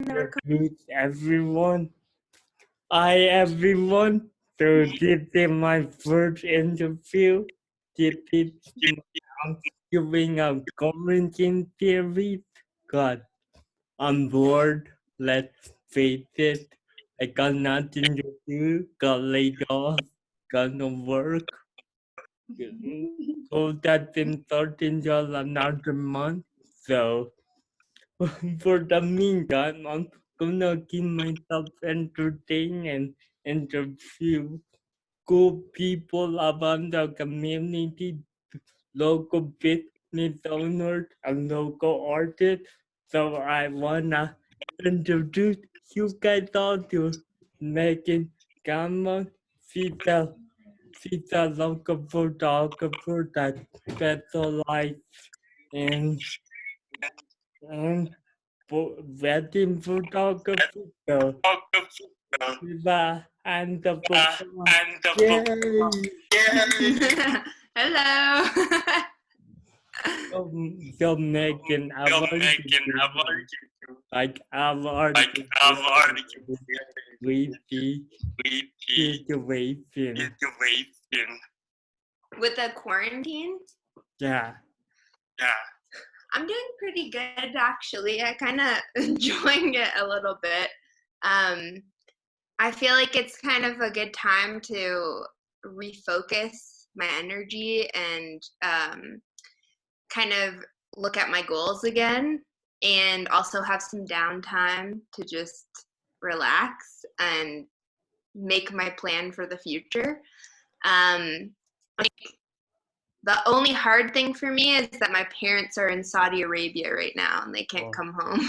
Greet everyone. Hi everyone. So this is my first interview. This is I'm doing a quarantine series. God, I'm bored. Let's face it. I got nothing to do. Got laid off. Got no work. So that's been $13 another month. So for the meantime, I'm gonna keep myself entertained and interview cool people around the community, local business owners, and local artists. So I wanna introduce you guys all to Megan Cameron. She's a local photographer that specializes in and wedding photography. So, Viva and the performer. Yay! Hello. So Megan, I want you to like I want to wavy situation. With the quarantine, Yeah. I'm doing pretty good actually. I kind of enjoying it a little bit. I feel like it's kind of a good time to refocus my energy and kind of look at my goals again, and also have some downtime to just relax and make my plan for the future. Like, the only hard thing for me is that my parents are in Saudi Arabia right now and they can't come home.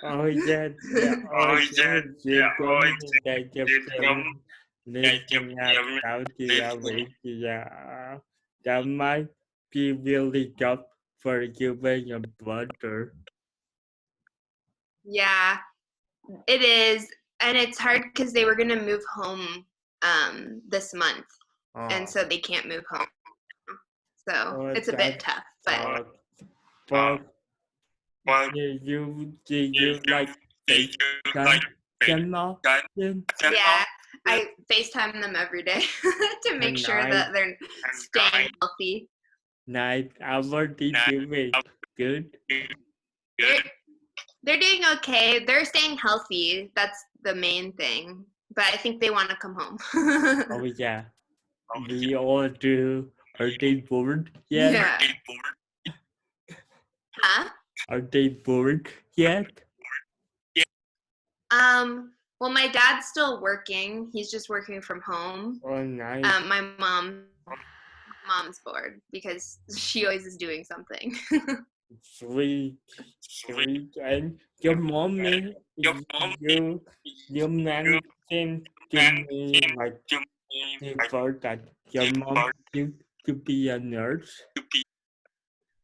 Oh yeah, you're coming like your family living at Saudi Arabia. That might be really tough for you and your brother. Yeah, it is. And it's hard because they were going to move home this month. And so they can't move home. So it's a bit tough. But do you like FaceTime them often? Yeah, I FaceTime them every day to make sure that they're staying healthy. Nice. How are they doing? Good? They're doing okay. They're staying healthy. That's the main thing. But I think they want to come home. Oh yeah. We all do. Are they bored yet? Yeah. Huh? Are they bored yet? Well, my dad's still working. He's just working from home. Oh nice. My mom's bored because she always is doing something. Sweet. And your mom is you mentioned to me like before that your mom used to be a nurse.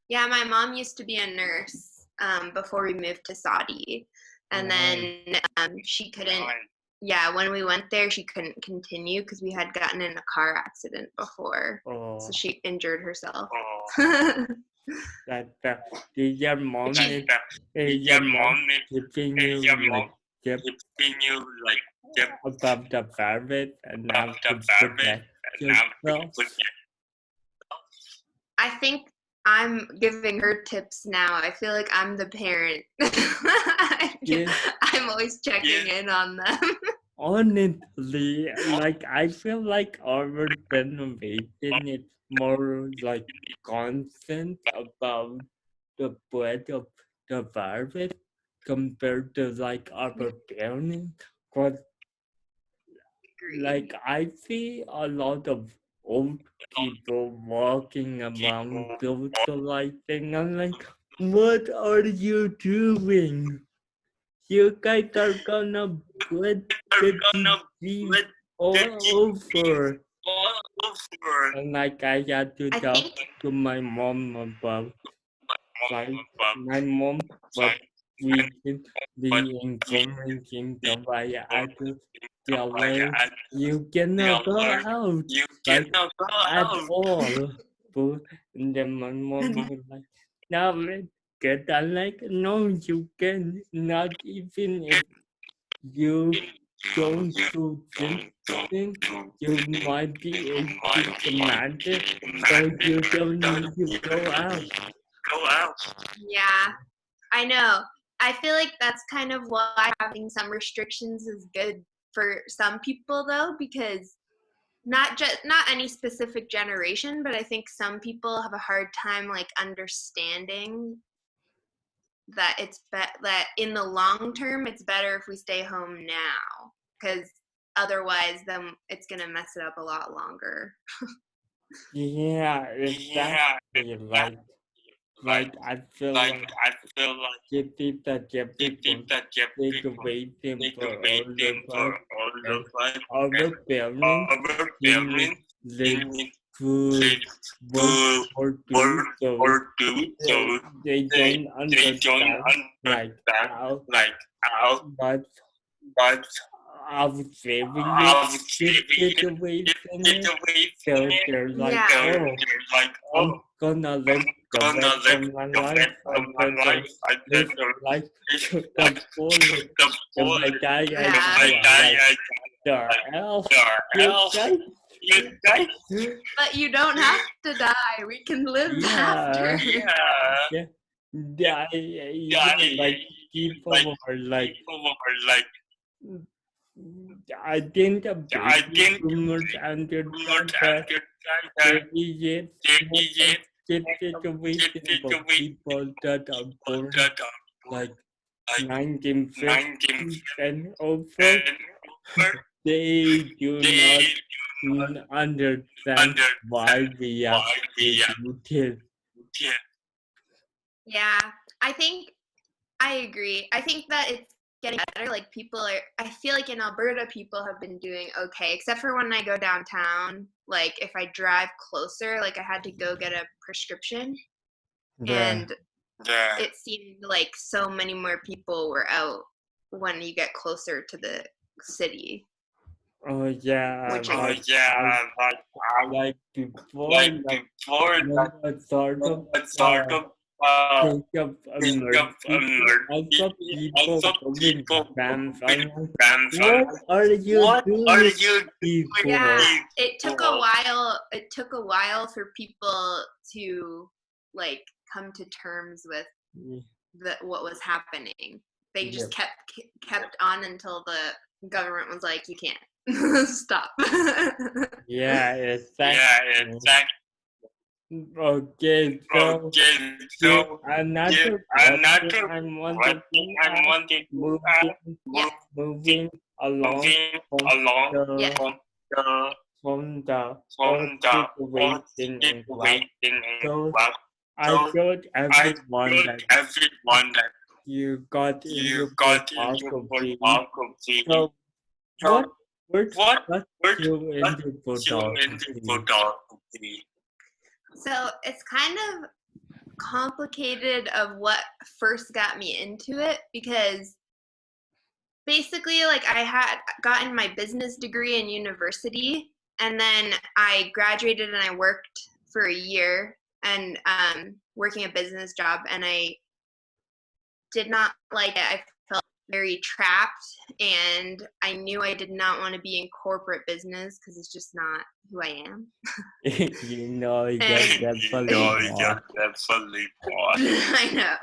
Yeah, my mom used to be a nurse before we moved to Saudi. And then she couldn't, yeah, when we went there, she couldn't continue because we had gotten in a car accident before. So she injured herself. That did your mom keeping you like above the virus and now to protect yourself? I think I'm giving her tips now. I feel like I'm the parent. I'm always checking in on them. Honestly, like I feel like our generation is more like constant about the spread of the virus compared to like our parents. Cause like I see a lot of old people walking around socializing. I'm like, what are you doing? You guys are gonna spread the disease all over. And like I had to talk to my mom about like my mom was recently in quarantine, so I had to tell her you cannot go out like at all. But and then my mom was like, no, it. I'm like, no, you can not even if you don't do this thing, you might be asymptomatic, so you don't need to go out. Yeah, I know. I feel like that's kind of why having some restrictions is good for some people though, because not any specific generation, but I think some people have a hard time like understanding that that in the long term it's better if we stay home now, because otherwise then it's gonna mess it up a lot longer. Yeah, exactly. Like I feel like cities that everyone take away them for older life and our parents didn't live through World War II, so they don't understand like how much of slavery shifted away from it. So they're like, Yeah. oh, I'm gonna live the rest of my life. I'm gonna live life to the fullest. If I die, I die. I'm like, the hell, you guys? But you don't have to die. We can live after. Yeah, yeah, like people are like, I think the baby boomers understand that 30 years not a situation for people that are born like 1950s and over. They do not understand why we have to do this. Yeah, I think I agree. I think that it's getting better. Like people are, I feel like in Alberta, people have been doing okay, except for when I go downtown. Like if I drive closer, like I had to go get a prescription, Yeah. and it seemed like so many more people were out when you get closer to the city. Oh yeah, Which is like before, like when the sort of think of emergency, I saw people doing vans. I'm like, what are you doing, yeah, people? it took a while. It took a while for people to like come to terms with what was happening. They just kept on until the government was like, you can't stop. Yeah, exactly. Okay, so another question I wanted to ask, moving Yes. moving along from Yes. the from the whole situation in class. So I told everyone that you got into photography. So what got you into photography? So it's kind of complicated of what first got me into it, because basically like I had gotten my business degree in university, and then I graduated and I worked for a year and working a business job, and I did not like it. I felt very trapped, and I knew I did not want to be in corporate business because it's just not who I am. You know, you're And definitely not. I know.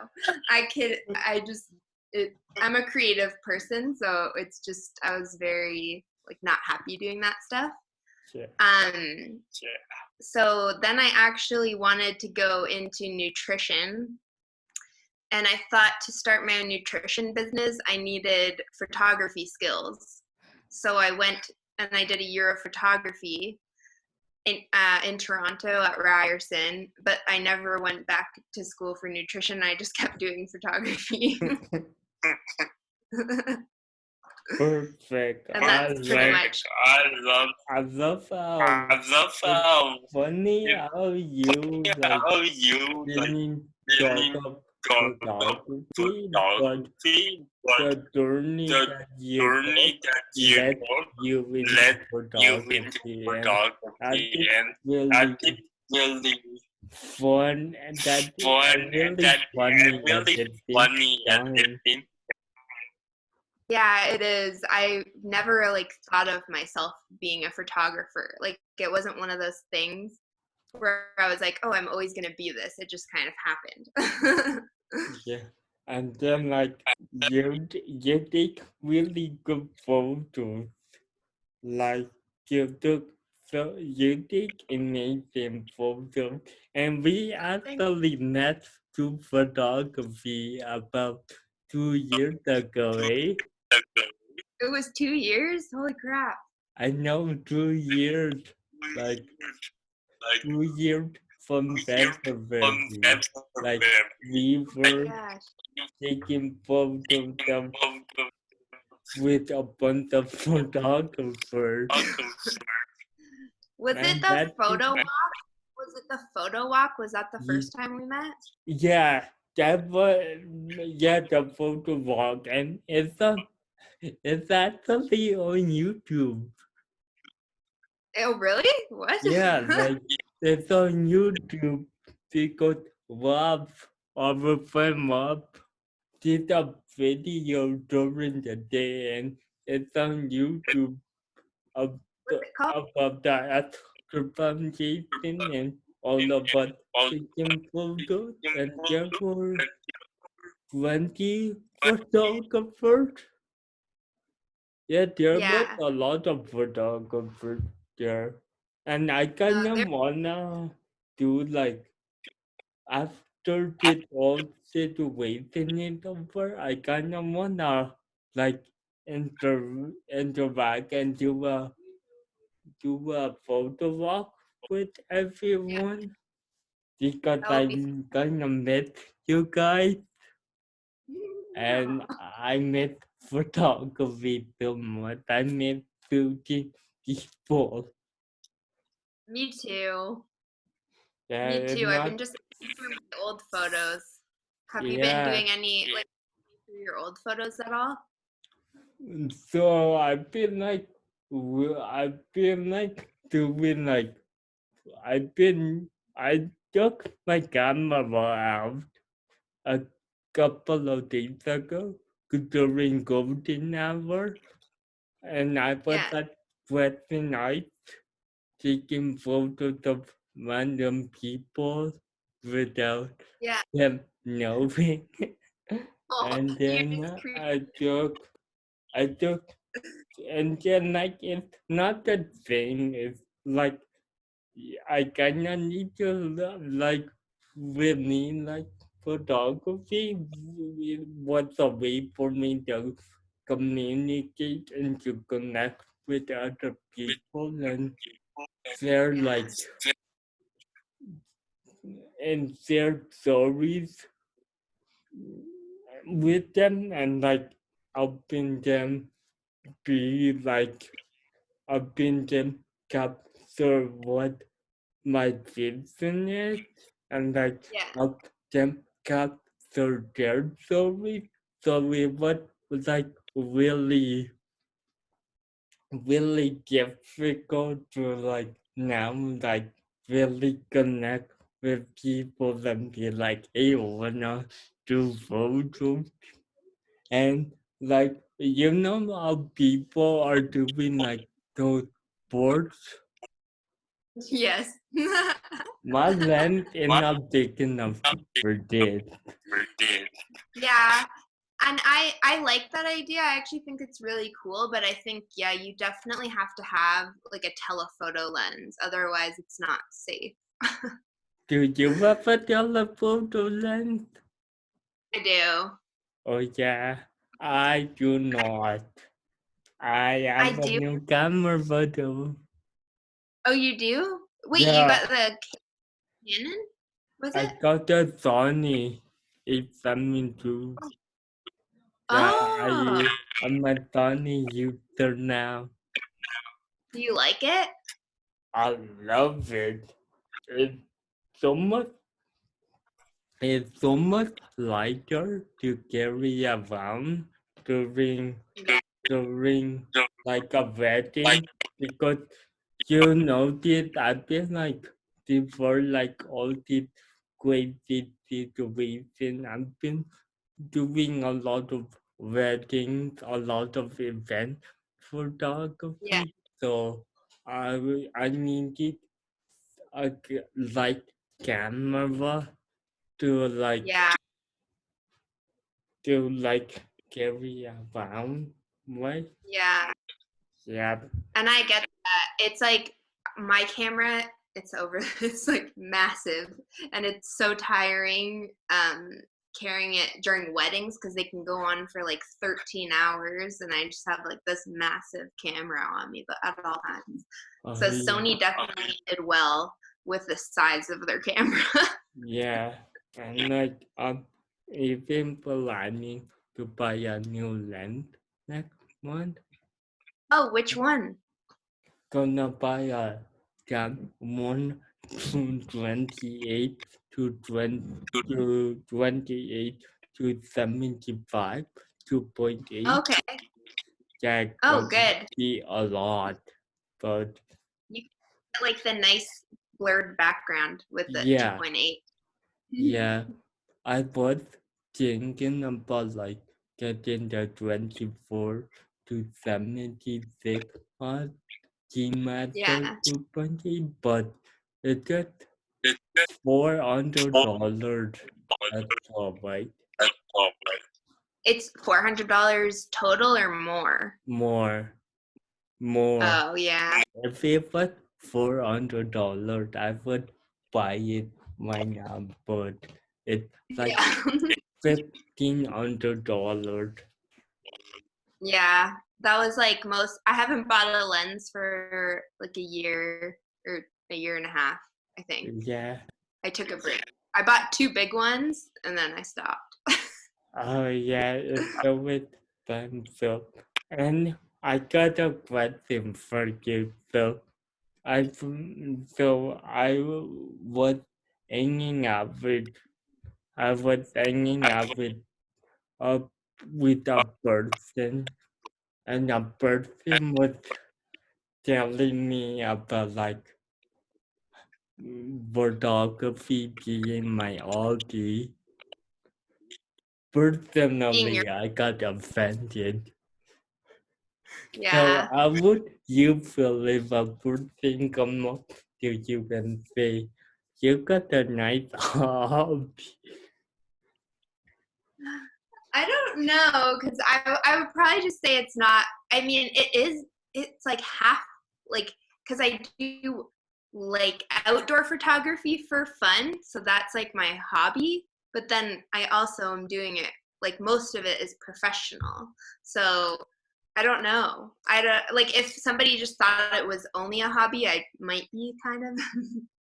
I'm a creative person, so it's just I was very like not happy doing that stuff. Sure. So then I actually wanted to go into nutrition, and I thought to start my own nutrition business, I needed photography skills. So I went and I did a year of photography in Toronto at Ryerson, but I never went back to school for nutrition. I just kept doing photography. Perfect. And that's pretty much. I love how it's funny how you like didn't talk of photography, but the journey that you took led you into photography, and I think really fun and that are fun and really that funny are at really the same funny at the time. same. Yeah, it is. I never like thought of myself being a photographer. Like it wasn't one of those things where I was like, "Oh, I'm always going to be this." It just kind of happened. Yeah. And then like you take really good photos. Like you took so you take amazing photos and we actually met to photography about 2 years ago, eh? It was 2 years? Holy crap. I know 2 years, like Like 2 years from 2 years from February. Like February. we Oh were my gosh. taking photos of, with a bunch of photographers. Was it And the that photo walk? Was it the photo walk? Was that the is, first time we met? yeah, that was, yeah, the photo walk. And it's actually on YouTube. Oh, really? What? Yeah, like it's on YouTube because Rob, our friend Rob, did a video during the day and it's on YouTube of What's it called? about the astronaut Jason and all of us taking photos and there were 20 photographers. Yeah, there was Yeah. a lot of photographers there. And I Uh, kind of there, wanna do like after this whole situation is over, I kind of wanna like interact and do a photo walk with yeah, everyone because that I would be kind of met you guys and fun. I met photography so much. I met beauty people. Me too. Yeah, Me it's too. I've been not. just looking through my old photos. Have you been Yeah. doing any like through your old photos at all? So I feel like doing like I've been I took my camera out a couple of days ago during golden hour and I was Yeah. at Wednesday night taking photos of random people without Yeah. them knowing. Oh, And you're then just creepy. I took and then like it's not a thing, it's like I kinda need to like really like photography was a way for me to communicate and to connect with other people and share like Yes. and share stories with them and like helping them be like helping them capture what my vision is and like Yeah. help them capture their story. So it was like really difficult to like now like really connect with people and be like, hey, wanna do photos? And like how people are doing like those boards. Yes. My lens is What not big enough for this. did? Yeah. And I like that idea. I actually think it's really cool, but I think yeah, you definitely have to have like a telephoto lens. Otherwise, it's not safe. Do you have a telephoto lens? I do. Oh yeah, I do not. I I have a do. new camera photo. Oh, you do? Wait, you Yeah, got the Canon? Was I it? got a Sony A72. Yeah, Oh, I'm a Sony user now. do you like it? I love it. It's so much. It's so much lighter to carry around during Yeah. during like a Like wedding because you notice I've been like before like all these crazy situations. I've been doing a lot of weddings, a lot of event Yeah. photography. So I needed a like camera to Yeah. like carry around, right? Yeah. Yeah, And I get that. It's like my camera, it's over, it's like massive and it's so tiring carrying it during weddings because they can go on for like 13 hours and I just have like this massive camera on me but at all times. So yeah, Sony definitely did well with the size of their camera. yeah. And like even planning to buy a new lens next month. Oh, which one? Gonna buy a one to 28 to 28 to 75 2.8. Okay. That Oh, gonna good. be a lot, but You get like the nice blurred background with the yeah, 2.8. yeah. I was thinking about like getting the 24 to 76 Master Yeah. 2.8, but it just It's $400. That's all right. It's $400 total or more? More, more. Oh, yeah. If it was $400, I would buy it right now, but it's like Yeah. $1,500. Yeah. That was like most, I haven't bought a lens for like a year or a year and a half, I think. Yeah. I took a break. I bought two big ones and then I stopped. Oh yeah, it's always fun. So, and I got a question for you. I was hanging out with I was hanging out uh, with a person, and a person was telling me about like photography being my hobby. Being your, Personally, I got offended. So yeah. how would you feel if a person come up to you and say, "You got a nice hobby"? I don't know because I would probably just say it's not. I mean, it is. It's like half like because I do like outdoor photography for fun, so that's like my hobby. But then I also am doing it like most of it is professional. So I don't know. I don't like if somebody just thought it was only a hobby, I might be kind of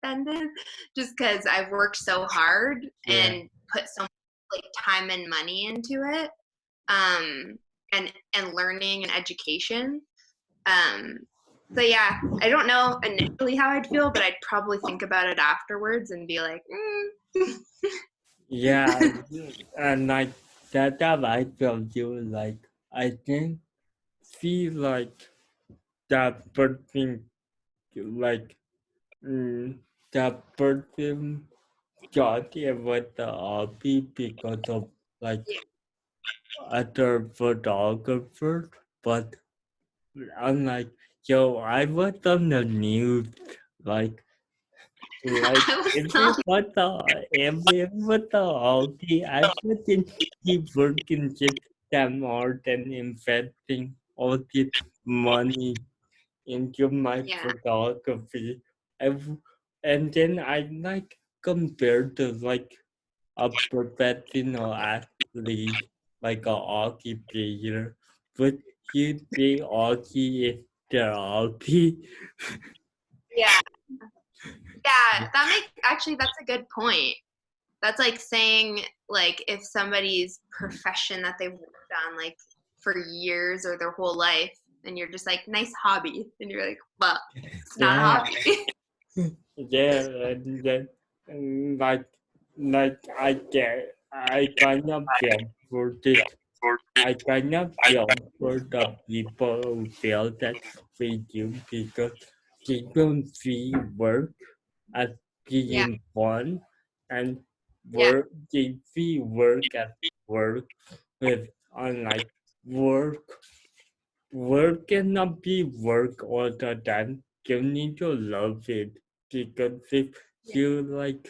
offended just because I've worked so hard Yeah, and put so much like time and money into it, um, and learning and education. Um, so yeah, I don't know initially how I'd feel, but I'd probably think about it afterwards and be like, yeah, and like that time I feel you like I can see like that person like that person got it with the hobby because of like yeah, other photographers, but I'm like, yo, I was on the news, like, like I was if not. it was a hobby, I wouldn't keep working system more than investing all this money into my Yeah, photography. And then I like compared to like a professional athlete, like a hockey player, but you think hockey is their hobby? yeah, yeah. That makes actually that's a good point. That's like saying like if somebody's profession that they've worked on like for years or their whole life, and you're just like nice hobby, and you're like, well, it's not a Yeah, hobby. yeah, and then like I kind of feel for this. I kind of feel for the people who feel that we do because they don't see work as being fun and Yeah. work if we work at work with unlike work cannot be work all the time. You need to love it because if you like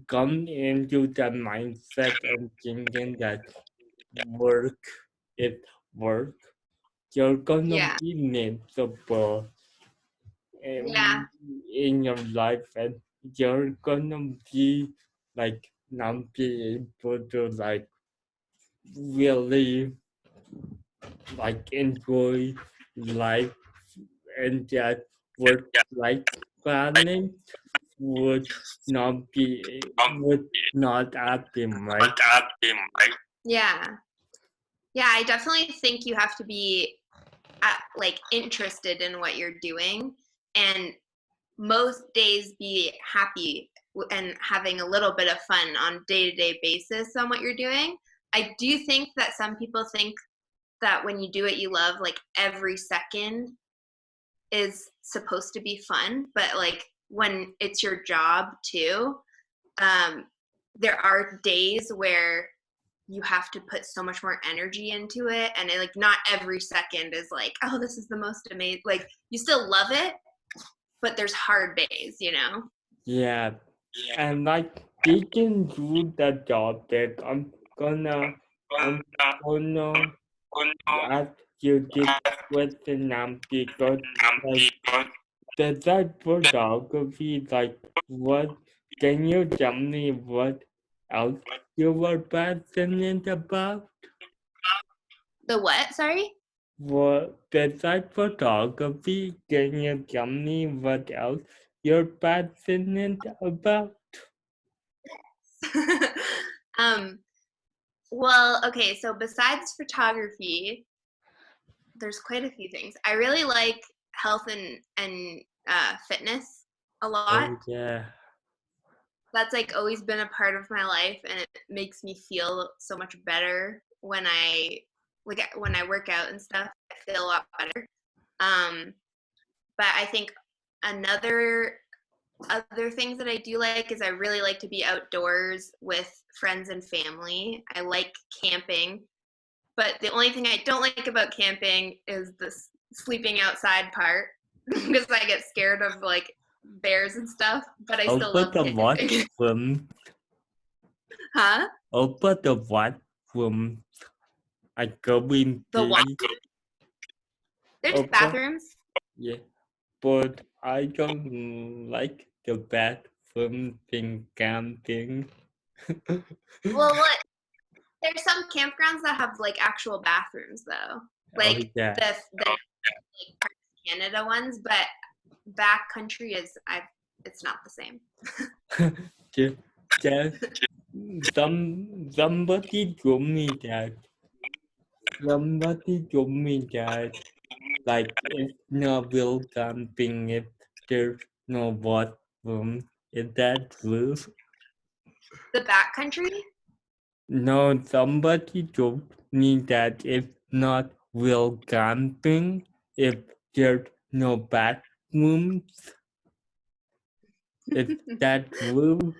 come into the mindset and thinking that work is work, you're gonna Yeah. be miserable Yeah. in your life and you're gonna be like not be able to like really like enjoy life and that work life balance would would not happen, right? Yeah. Yeah, I definitely think you have to be like interested in what you're doing, and most days be happy and having a little bit of fun on day-to-day basis on what you're doing. I do think that some people think that when you do what you love, like every second is supposed to be fun, but like when it's your job too, there are days where you have to put so much more energy into it, and like not every second is like, oh, this is the most amazing. Like you still love it, but there's hard days, you know. Yeah, and like we can do the job that I'm gonna ask you this question now because like the that photography like what can you tell me what else you were passionate about? The what? Sorry. What besides photography, can you tell me what else you're passionate about? um. Well, okay. So besides photography, there's quite a few things. I really like health and fitness a lot. Oh yeah. That's like always been a part of my life, and it makes me feel so much better when I work out and stuff. I feel a lot better. Um, but I think another other things that I do like is I really like to be outdoors with friends and family. I like camping, but the only thing I don't like about camping is the sleeping outside part because I get scared of like bears and stuff. But I still Open love the what camping. from Huh? open the what from I go in The what? the There's open bathrooms. yeah. But I don't like the bathroom thing camping. Well, what? There's some campgrounds that have like actual bathrooms though, Oh like yeah. the like Canada ones, but backcountry is it's not the same. just, just somebody told me that like it's no real camping if there's no bathroom. Is that true? The backcountry? No, somebody told me that it's not real camping if there's no bathrooms. Is that true?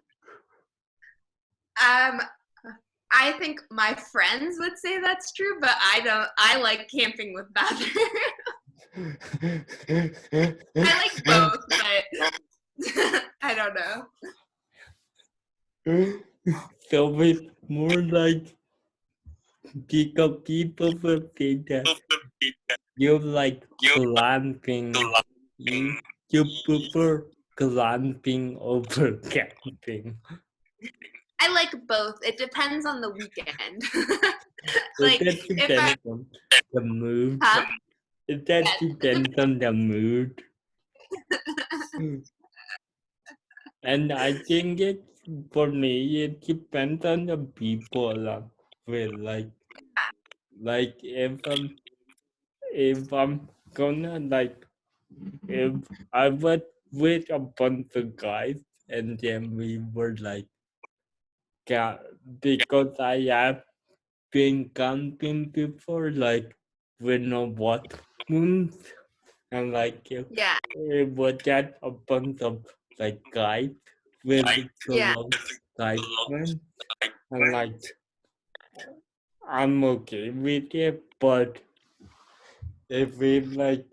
Um, I think my friends would say that's true, but I don't. I like camping with bathrooms. I like both, but I don't know. So it's more like because people will say that you like glamping. You prefer glamping over camping. I like both. It depends on the weekend. It Like that if I, depends on the mood. huh? It that Yes. depends on the mood. And I think it for me it depends on the people with like if I'm gonna like if I was with a bunch of guys and then we were like because I have been camping before like with no bathrooms and like Yeah. it was just a bunch of like guide, physical Yeah. guidance, and like I'm okay with it, but if it would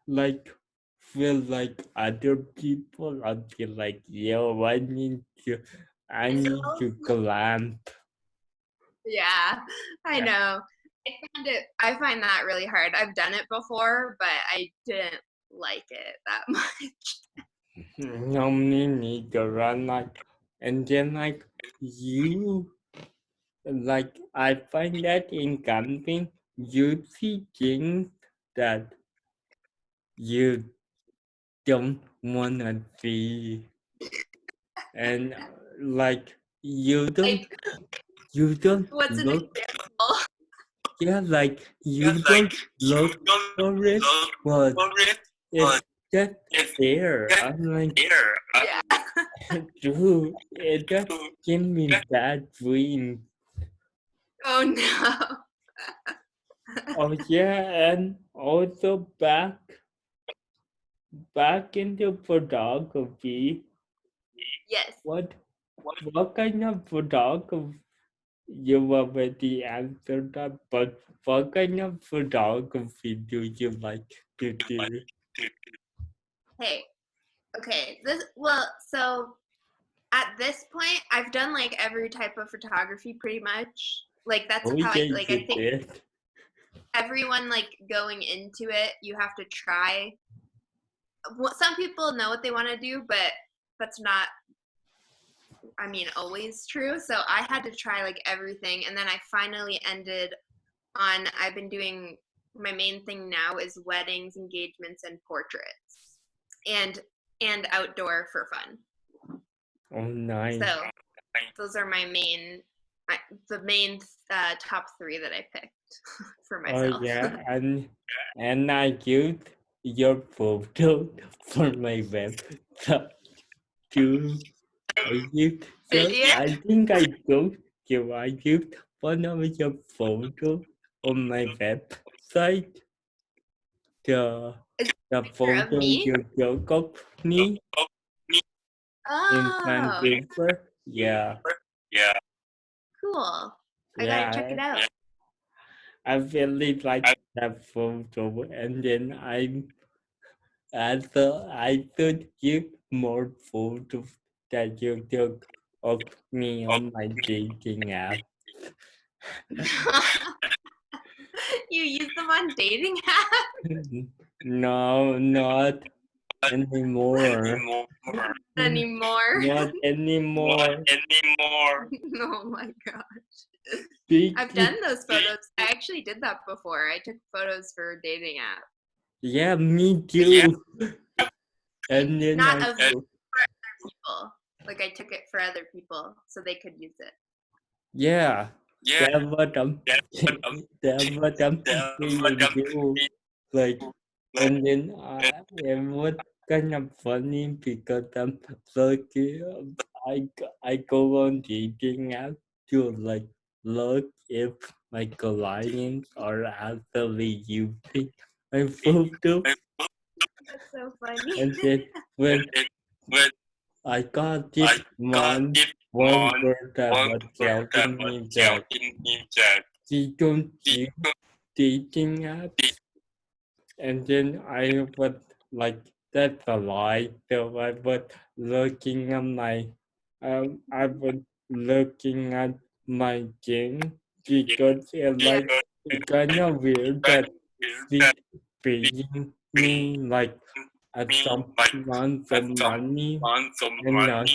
like feel like other people, I'd be like, yo, I need to clamp. Yeah, I Yeah. know. I find that really hard. I've done it before, but I didn't like it that much. No, me neither. And like, and then like you, like I find that in camping, you see things that you don't wanna see, and like Like, you don't what's an look, example? yeah, like you don't look for it, but it's just there. I'm like, Yeah. dude, it just give me bad dreams. Oh no. Oh yeah, and also back into photography. Yes. What kind of photography? You already answered that, but what kind of photography do you like to do? Hey. Okay. So at this point, I've done like every type of photography pretty much. Like that's Oh how yeah, I you think did. everyone like going into it, you have to try. Some people know what they want to do, but that's not, I mean, always true. So I had to try like everything, and then I finally ended on. I've been doing, my main thing now is weddings, engagements, and portraits, and outdoor for fun. Oh nice. So those are my the main top three that I picked for Oh myself. yeah, and I used your photo for my website too. Did you? I think I told you I used one of your photo on my website. The Is it the a picture of photo me? you took of me in Oh, Vancouver. Yeah, cool. I gotta check yeah. it out. I really like that photo, and then I thought I should give more photos that you took of me on my dating app. You use them on dating apps No, not anymore. anymore? Not anymore. Oh my gosh. I've Speaking, done those photos. I actually did that before. I took photos for a dating app. yeah, me too. And then Not I of me, for other people. Like I took it for other people so they could use it. yeah, that's what I'm that's what I'm saying too. Like, and then it was kind of funny because I'm lucky. I go on dating app to like look if my clients are actually using my photo, That's so funny. and then when I got this one girl that was telling me that she don't use dating apps, and then I was like, that's a lie. So I was looking at my game because it Yeah. like it's kind of weird that she's paying me like a some amount of money and not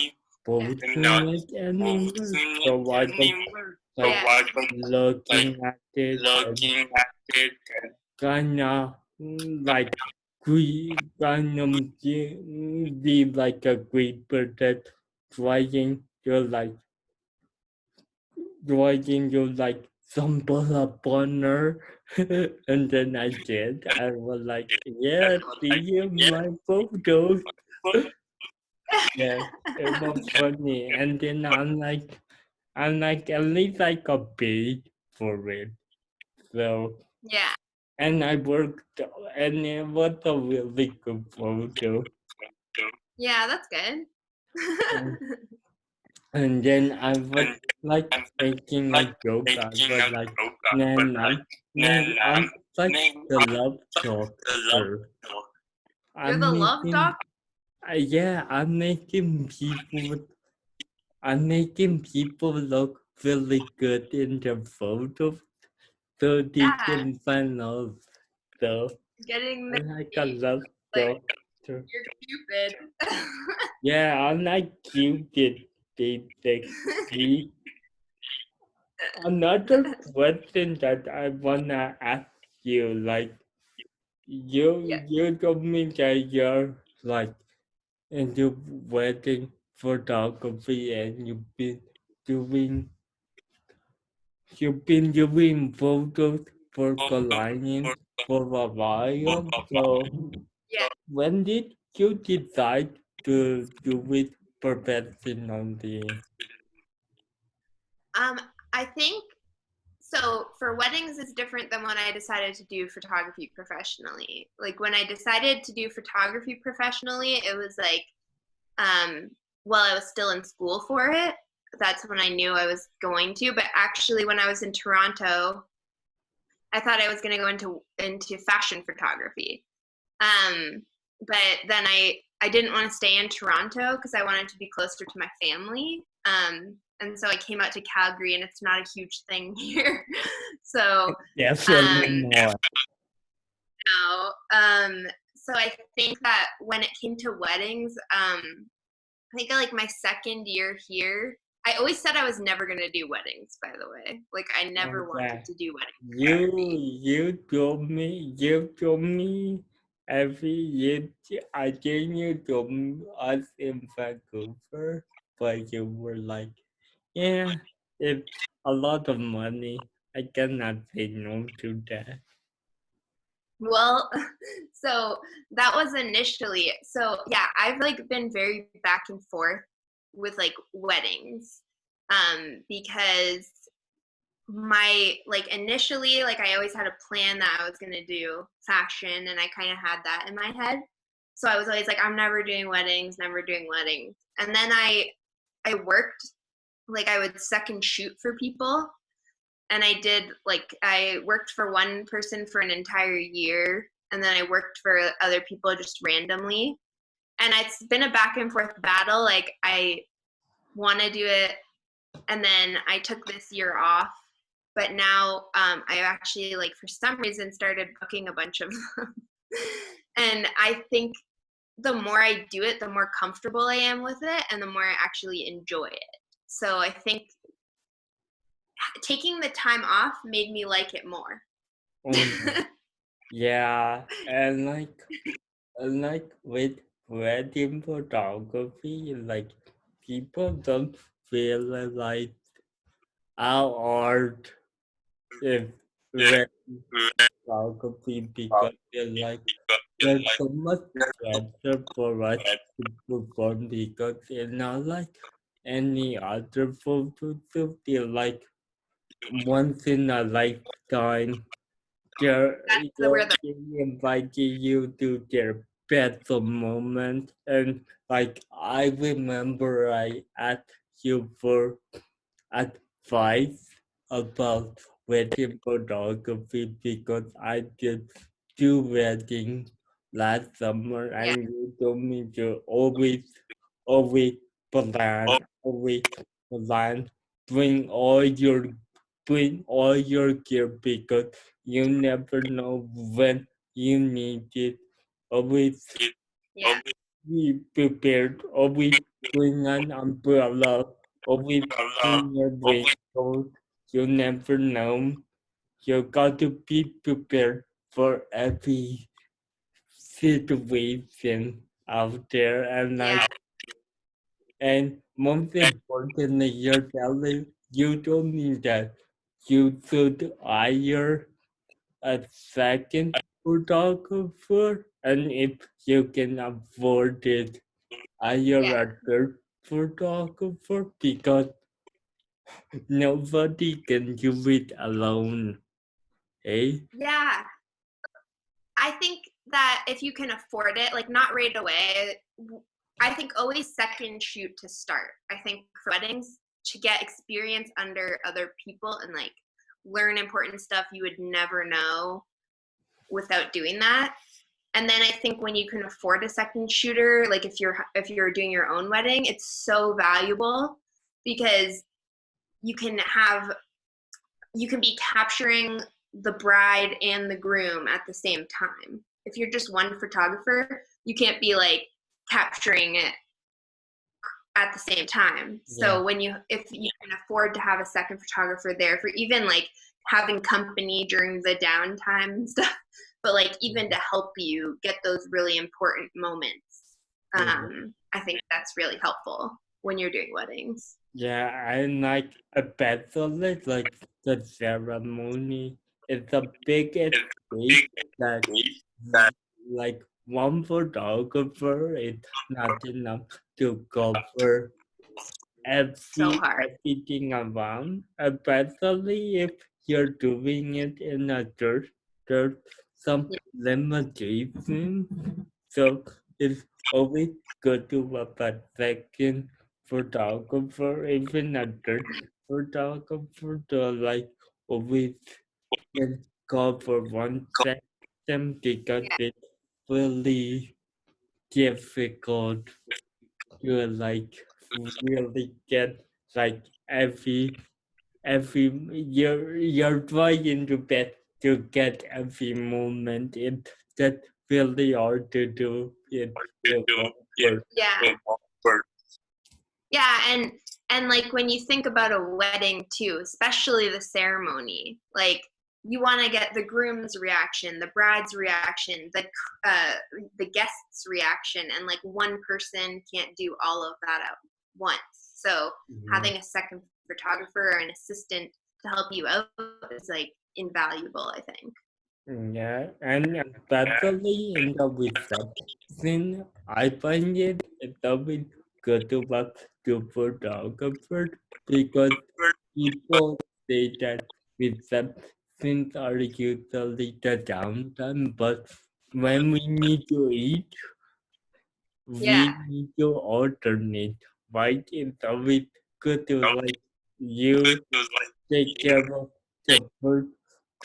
posting it anymore. So I was like Yeah. looking at it and kinda like kind of be like a creeper that trying to like trying to like stumble upon her. And then I did. I was like, yeah, see my photos. Yeah, it was funny. And then I'm like, at least I got paid for it. So Yeah. and I worked, and it was a really good photo. Yeah, that's good. And, and then I was And like I'm making a like joke. I making was a like, joke, but man, like, man, I'm like name the I'm love like the love doctor. dog. You're the I'm love making, doc. yeah, I'm making people look really good in the photos so they Yeah, can find love. So getting I'm like a married. love Like doctor. you're Cupid. Yeah, I'm like Cupid. They see another question that I wanna ask you, like Yeah. you told me that you're like into wedding photography and doing you've been doing photos for clients for a while. So Yeah. when did you decide to do it professionally? Um, I think so for weddings is different than when I decided to do photography professionally. Like when I decided to do photography professionally, it was like while I was still in school for it. That's when I knew I was going to. But actually, when I was in Toronto, I thought I was going to go into fashion photography. Um, but then I didn't want to stay in Toronto because I wanted to be closer to my family. And so I came out to Calgary, and it's not a huge thing here. So Yes, um, anymore. no. So I think that when it came to weddings, I think like my second year here, I always said I was never gonna do weddings. By the way, like I never Yeah. wanted to do wedding You photography. you told me every year I think you told us in Vancouver, but you were like, yeah, it's a lot of money. I cannot say no to that. Well, so that was initially. So yeah, I've like been very back and forth with like weddings, because my like initially like I always had a plan that I was gonna do fashion, and I kind of had that in my head. So I was always like, I'm never doing weddings, never doing weddings. And then I worked like I would second shoot for people, and I did like I worked for one person for an entire year, and then I worked for other people just randomly. And it's been a back and forth battle. Like I want to do it, and then I took this year off. But now I actually like for some reason started booking a bunch of them, and I think the more I do it, the more comfortable I am with it, and the more I actually enjoy it. So I think taking the time off made me like it more. Um, yeah, and like with wedding photography, like people don't feel like our art is Yeah, wedding photography because they're like there's so much pressure for us to perform because it's not like any other photo shoot. They're like once in a lifetime. That's They're where the inviting you to their best moment. And like I remember I asked you for advice about wedding photography because I did two weddings last summer yeah, and you told me to always always plan, bring all your bring all your gear because you never know when you need it. Always yeah, be prepared, always bring an umbrella, always bring your raincoat. You never know. You got to be prepared for every situation out there and yeah, like and most importantly you told me that you should hire a second photographer and if you can afford it hire yeah, a third photographer because nobody can do it alone. Eh? yeah. I think that if you can afford it, like not right away, I think always second shoot to start. I think for weddings, to get experience under other people and like learn important stuff you would never know without doing that. And then I think when you can afford a second shooter, like if you're doing your own wedding, it's so valuable because you can be capturing the bride and the groom at the same time. If you're just one photographer, you can't be like capturing it at the same time. So if you can afford to have a second photographer there for even like having company during the downtime and stuff, but like even to help you get those really important moments, I think that's really helpful when you're doing weddings. Yeah, and like especially like the ceremony is the biggest thing that like one photographer is not enough to cover So hard. everything around, especially if you're doing it in a church. There's some limitation, so it's always good to have a second photographer, even a church photographer, to like always can cover one section because it's really difficult to like really get like every you're trying to get every moment. It's that really hard to do it with one person. Yeah, and like when you think about a wedding too, especially the ceremony, like you want to get the groom's reaction, the bride's reaction, the guest's reaction, and like one person can't do all of that at once. So having a second photographer or an assistant to help you out is like invaluable, I think. Yeah, and especially in the reception, I find it very good to work to photographers because people say that receptions are usually the downtime, but when we need to eat, we need to alternate, right? It's always good to like you take care of the first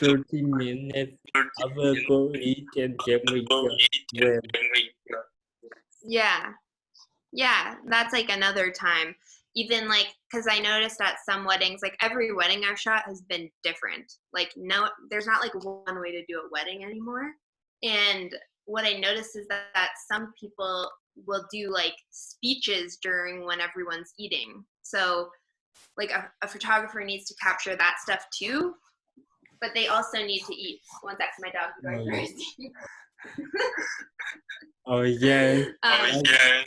30 minutes. I will go eat and then we go well. Yeah, that's like another time. Even like, because I noticed at some weddings, like every wedding I've shot has been different. Like, no, there's not like one way to do a wedding anymore. And what I noticed is that some people will do like speeches during when everyone's eating. So, like, a photographer needs to capture that stuff too, but they also need to eat. One sec, my dog's going crazy. Oh yeah,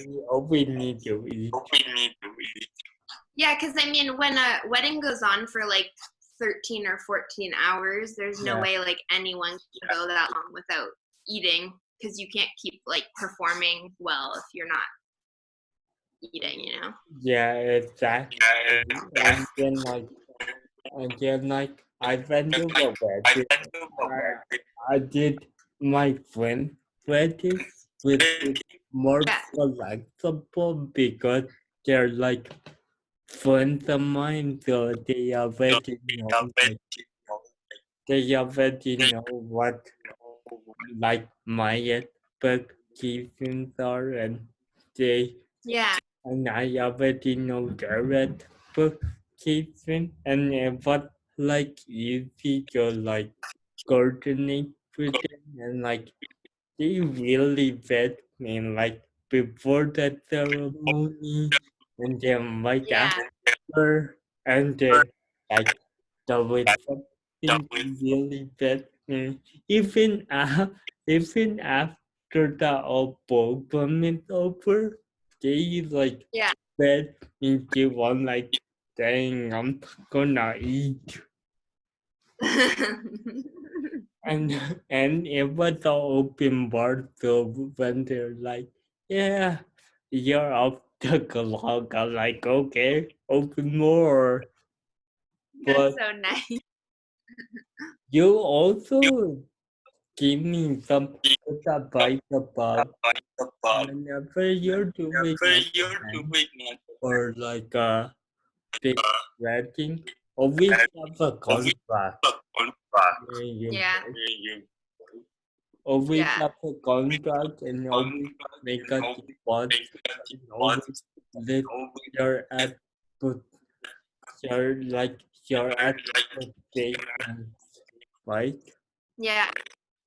we always need to eat. Yeah, because I mean, when a wedding goes on for like 13 or 14 hours, there's no way like anyone can go that long without eating because you can't keep like performing well if you're not eating, you know? Yeah, exactly. And then like I went to a wedding. I did my friend wedding with more flexible because they're like friends of mine, so they already know what like my expectations are, and they and I already know their expectations, and it was like easy to like coordinate with them, and like they really vet me like before the ceremony, and then right after, and then like the reception really vet me. Even even after the program is over, they like vet me to one like, dang, I'm gonna eat. And it was an open bar, so when they're like, yeah, you're off the clock, I'm like, okay, open more. But That's so nice. you also give me some good advice about whenever you're doing like a event or like a big wedding, always have a contract. You Yeah. always Yeah. have a contract and always make a deposit and always live your your like your expectations, right? Yeah.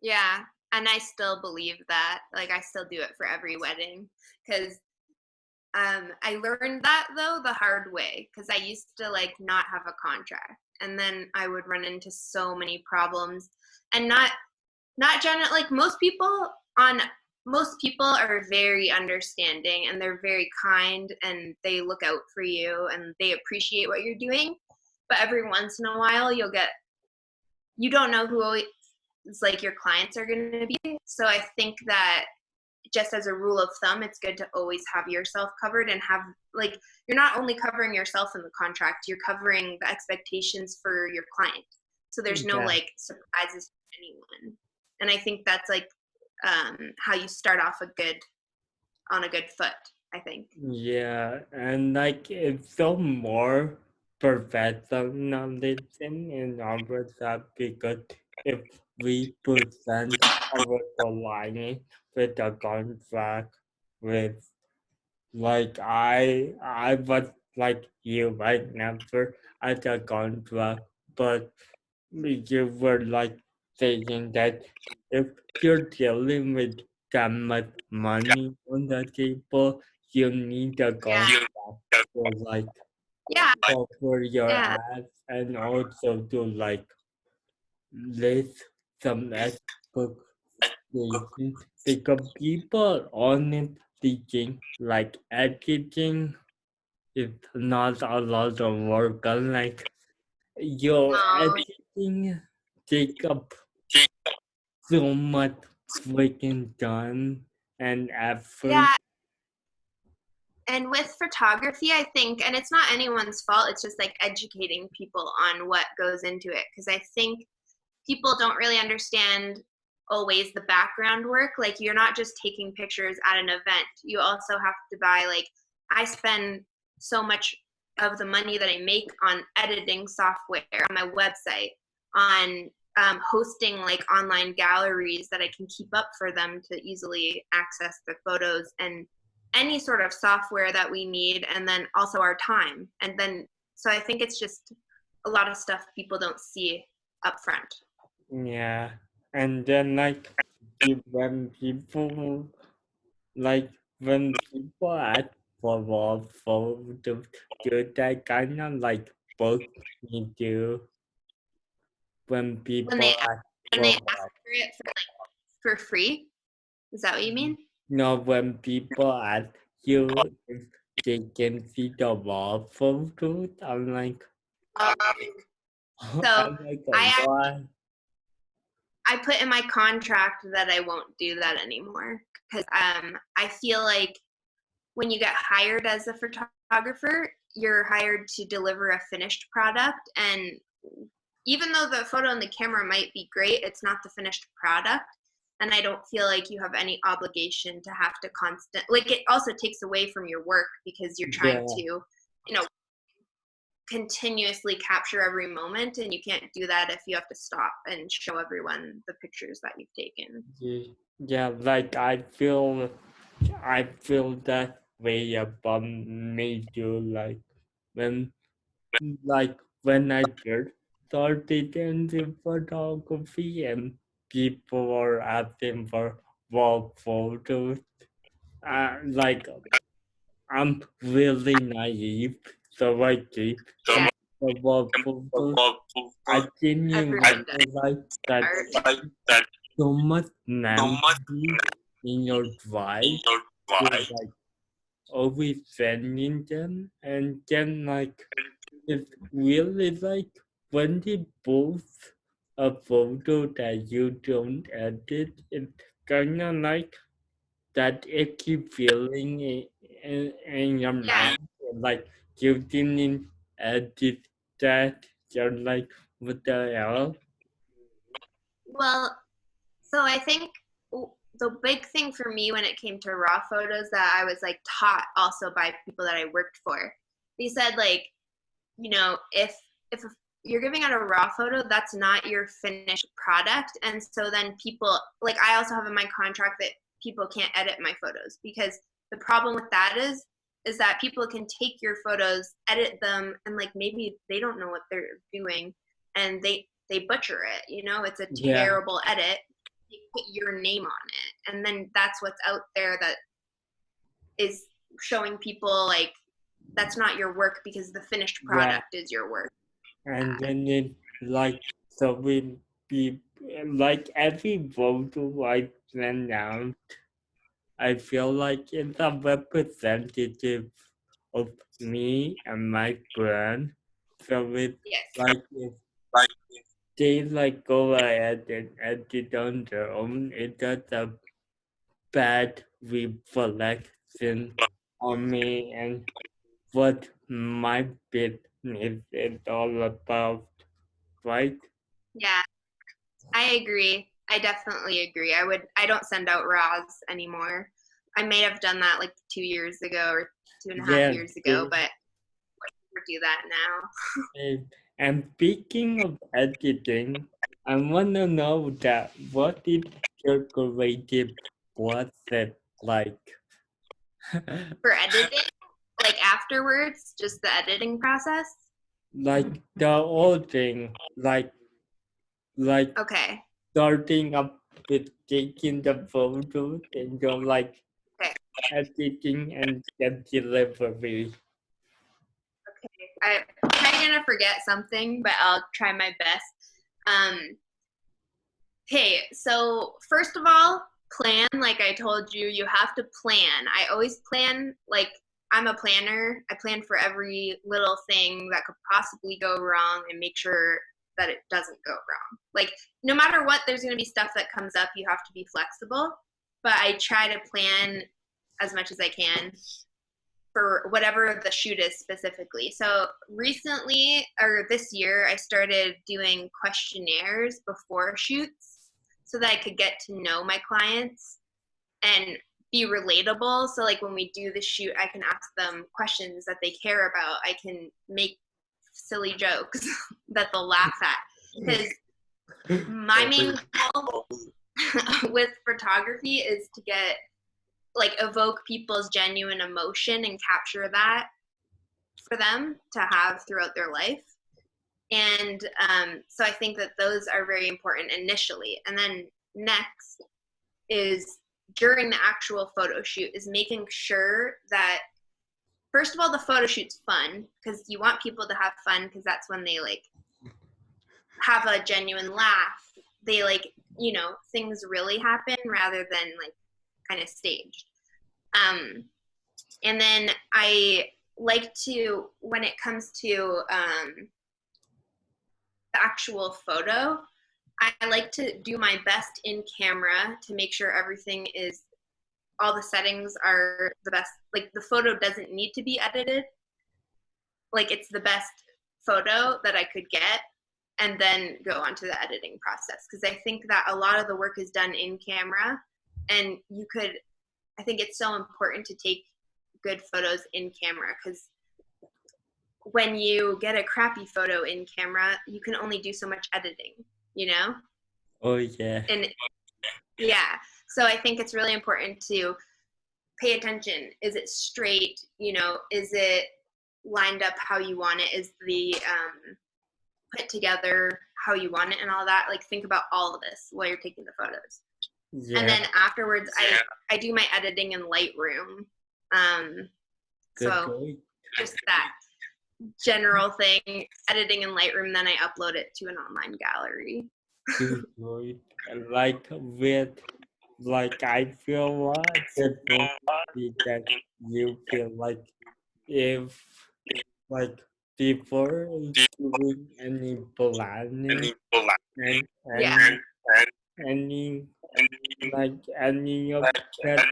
Yeah. And I still believe that. Like I still do it for every wedding cuz I learned that though the hard way cuz I used to like not have a contract and then I would run into so many problems and not general like most people are very understanding and they're very kind and they look out for you and they appreciate what you're doing, but every once in a while you don't know who it's like your clients are going to be. So I think that just as a rule of thumb, it's good to always have yourself covered and have like you're not only covering yourself in the contract, you're covering the expectations for your client. So there's no Yeah. like surprises for anyone. And I think that's like how you start off on a good foot, I think. Yeah, and like it's so more professionalism in our job because if we present our client with a contract with like I was like you, I never had a contract, but you were like saying that if you're dealing with that much money on the table, you need a Yeah. contract to like Yeah. cover your Yeah. ass and also to like list some expectations because people honestly think like editing is not a lot of work unlike your No. editing take up so much freaking time and effort. Yeah. And with photography, I think, and it's not anyone's fault, it's just like educating people on what goes into it. Because I think people don't really understand always the background work. Like, you're not just taking pictures at an event, you also have to buy, like, I spend so much of the money that I make on editing software on my website, on hosting like online galleries that I can keep up for them to easily access the photos and any sort of software that we need, and then also our time. And then, so I think it's just a lot of stuff people don't see up front. Yeah, and then like when people like when people ask for more photos, do they kind of like book me too? When When people they ask when for they more, ask for it for free, is that what you mean? no, when people ask you if they can see the raw photos, I'm like, Um, so I'm like, I what? I put in my contract that I won't do that anymore because I feel like when you get hired as a photographer, you're hired to deliver a finished product, and even though the photo and the camera might be great, it's not the finished product. And I don't feel like you have any obligation to have to constant like it also takes away from your work because you're trying Yeah. to, continuously capture every moment, and you can't do that if you have to stop and show everyone the pictures that you've taken. Yeah, like I feel that way about me too. When, when I first started into photography and people were asking for raw photos, like I'm really naive, so I keep Yeah, the raw photos. I didn't even everyone does realize that art. so much memory in your drive to like always sending them and then like it's really like when they post a photo that you don't edit, it's kinda like that icky feeling in your Yeah. mouth like you didn't edit that, you're like what the hell? Well, So I think the big thing for me when it came to raw photos that I was like taught also by people that I worked for, they said like, you know, if you're giving out a raw photo, that's not your finished product. And so then people, like I also have in my contract that people can't edit my photos, because the problem with that is that people can take your photos, edit them, and like maybe they don't know what they're doing, and they butcher it. You know, it's a Yeah, terrible edit. You put your name on it, and then that's what's out there that is showing people like that's not your work, because the finished yeah. product is your work. And then it like so we be like every photo I send out, I feel like it's a representative of me and my brand. So it's Yes. like if Like, they like go ahead and edit on their own, it does a bad reflection on me and what my business is all about, right? Yeah, I agree. I definitely agree. I don't send out raws anymore. I may have done that like 2 years ago or 2.5 Yeah, years ago, but I never do that now. and speaking of editing, I want to know that what is your creative process like? For editing, like afterwards, just the editing process. Like the whole thing, like Okay. starting up with taking the photos and you're like Okay. editing and the delivery. I'm probably gonna forget something, but I'll try my best. Okay, so first of all, plan. Like I told you, you have to plan. I always plan. Like I'm a planner. I plan for every little thing that could possibly go wrong and make sure that it doesn't go wrong. Like no matter what, there's gonna be stuff that comes up. You have to be flexible, but I try to plan as much as I can for whatever the shoot is specifically. So recently, or this year, I started doing questionnaires before shoots so that I could get to know my clients and be relatable. So like when we do the shoot, I can ask them questions that they care about. I can make silly jokes that they'll laugh at. Because my main goal with photography is to get like evoke people's genuine emotion and capture that for them to have throughout their life. And so I think that those are very important initially. And then next is during the actual photo shoot is making sure that first of all the photo shoot's fun, because you want people to have fun, because that's when they like have a genuine laugh. They like, you know, things really happen rather than like kind of staged. And then I like to, when it comes to the actual photo, I like to do my best in camera to make sure everything is, all the settings are the best. Like the photo doesn't need to be edited. Like it's the best photo that I could get, and then go on to the editing process. Because I think that a lot of the work is done in camera, and you could, I think it's so important to take good photos in camera, because when you get a crappy photo in camera, you can only do so much editing, you know? Oh yeah. And yeah, so I think it's really important to pay attention. Is it straight? You know, is it lined up how you want it? Is the put together how you want it and all that? Like think about all of this while you're taking the photos. Yeah. And then afterwards, I do my editing in Lightroom. So just that general thing, editing in Lightroom, then I upload it to an online gallery. Like with, like I feel what that you feel like if like before doing any planning and Yeah. any like any of that stuff,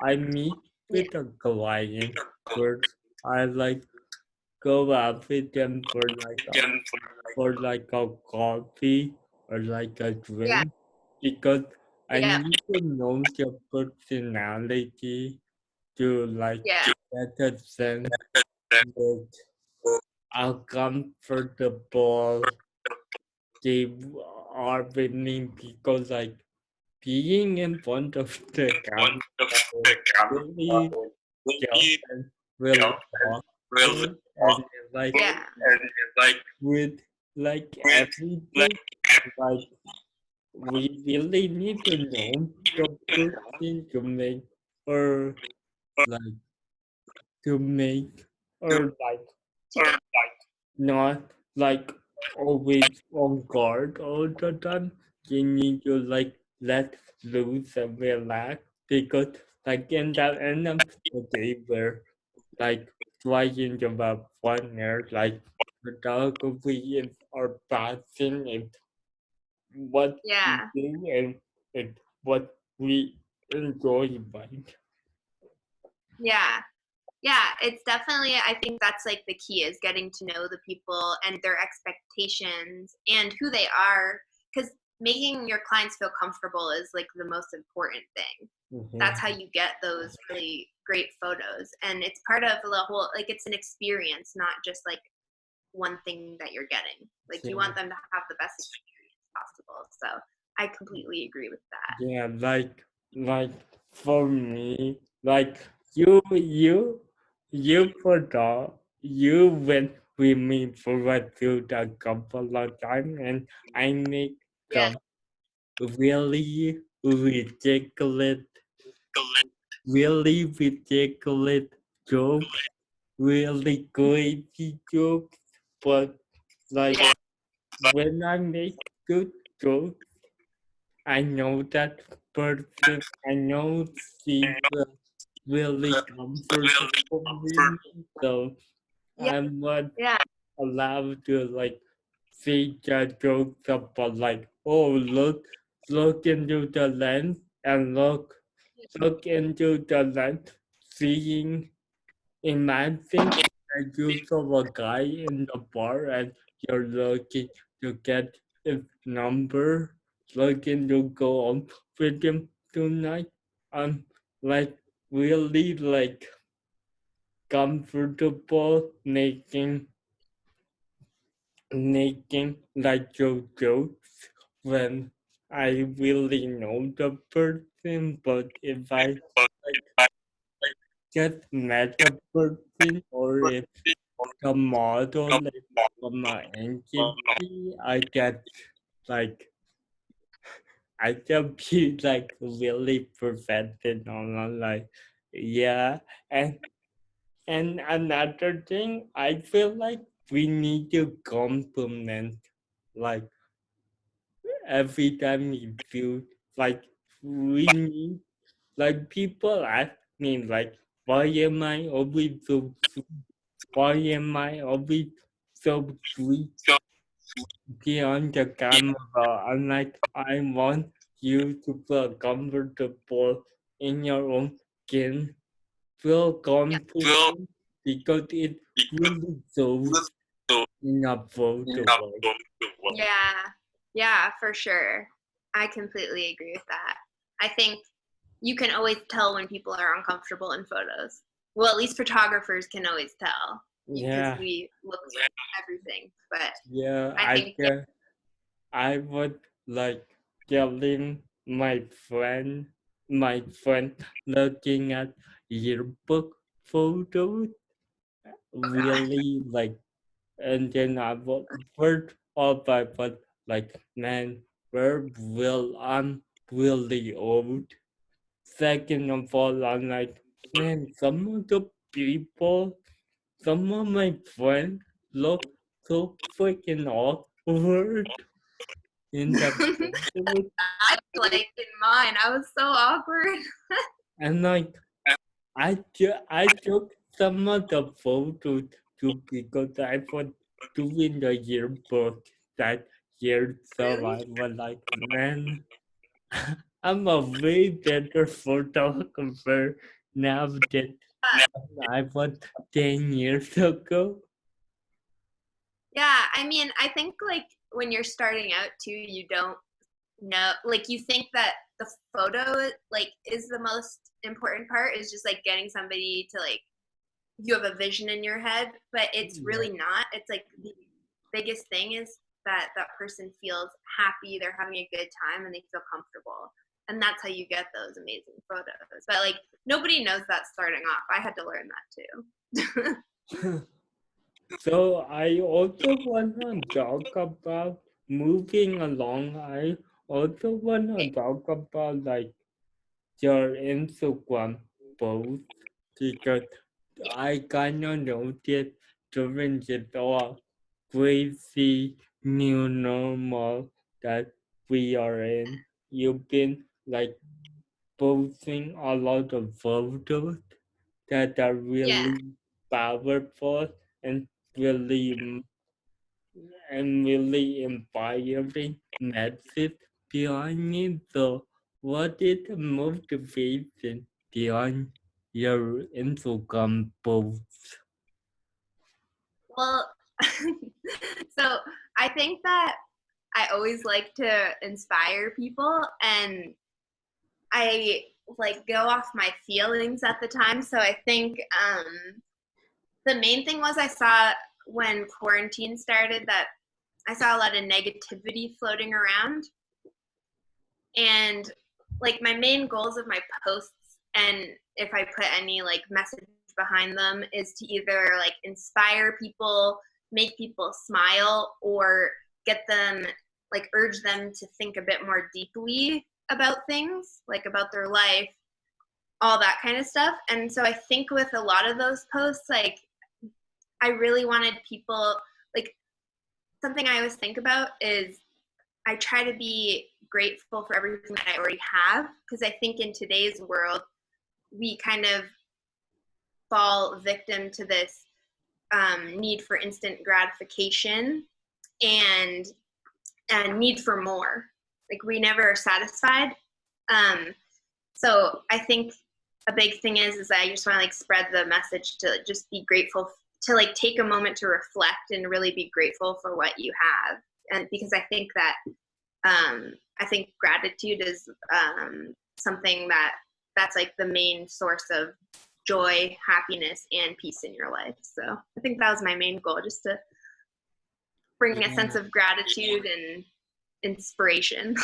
I meet with a client first. I like go out with them for like a coffee or like a Yeah. drink, because I Yeah. need to know your personality to like Yeah. get a sense that how comfortable they are with me because like being in front of the camera is really tough and really awkward and like Yeah. with like everything like we really need to know the person to make or like to make or like not like always on guard all the time. You need to like let loose and relax because like in the end of the day we're like trying to have fun here, like photography is our passion and what we Yeah. do and what we enjoy by. Yeah. Yeah, it's definitely, I think that's like the key is getting to know the people and their expectations and who they are, because making your clients feel comfortable is like the most important thing. That's how you get those really great photos, and it's part of the whole, like it's an experience, not just like one thing that you're getting. Like you want them to have the best experience possible. So I completely agree with that. Yeah, like for me, like you forgot you went with me for a shoot a couple of times and I make Yeah. some really ridiculous really ridiculous jokes, really crazy jokes, but like Yeah. when I make good jokes I know that person. I know she will really comfortable with me, so Yeah. I'm not Yeah. allowed to like say the jokes about like, oh look into the lens and look into the lens, seeing imagine that you saw a guy in the bar and you're looking to get his number, looking to go on with him tonight. I'm like really like comfortable making like your jokes when I really know the person, but if I like just met a person or if the model like from my agency, I get like I can be like really professional and like yeah and and another thing I feel like we need to compliment like every time we feel like we need like people ask me like why am I always so why am I always so sweet beyond the camera? I'm like, I want you to feel comfortable in your own skin, feel confident because it really shows in a photo. Yeah. Yeah, for sure. I completely agree with that. I think you can always tell when people are uncomfortable in photos. Well, at least photographers can always tell because Yeah, we look at everything. But yeah, I think, I would like telling my friend looking at yearbook photos oh God. really like and then I would first off I was like, man, I'm really old. Second of all, I'm like, man, some of the people, some of my friends look so freaking awkward in the photos. I like in mine. I was so awkward. And like, I took some of the photos too because I was doing the yearbook that year, so Really? I was like, man, I'm a way better photographer now than I was 10 years ago. Yeah, I mean, I think like when you're starting out too, you don't no, like you think that the photo like is the most important part, is just like getting somebody to like, you have a vision in your head, but it's Yeah. really not. It's like the biggest thing is that that person feels happy, they're having a good time, and they feel comfortable. And that's how you get those amazing photos. But like nobody knows that starting off. I had to learn that too. So I also wanna talk about moving along. I also wanna talk about like your Instagram post because I kinda noticed during this all crazy new normal that we are in, you've been like posting a lot of photos that are Yeah. really powerful and really really inspiring message behind it. So, what is the motivation behind your Instagram posts? Well, so I think that I always like to inspire people, and I like go off my feelings at the time. So I think the main thing was I saw when quarantine started that I saw a lot of negativity floating around, and like my main goals of my posts, and if I put any like message behind them, is to either like inspire people, make people smile, or get them, like urge them to think a bit more deeply about things, like about their life, all that kind of stuff. And so I think with a lot of those posts, like I really wanted people, like something I always think about is I try to be grateful for everything that I already have, because I think in today's world we kind of fall victim to this need for instant gratification and need for more. Like we never are satisfied. Um, so I think a big thing is I just want to like spread the message to just be grateful, to like take a moment to reflect and really be grateful for what you have. And because I think that I think gratitude is something that's like the main source of joy, happiness, and peace in your life. So I think that was my main goal, just to bring a sense Yeah, of gratitude and inspiration.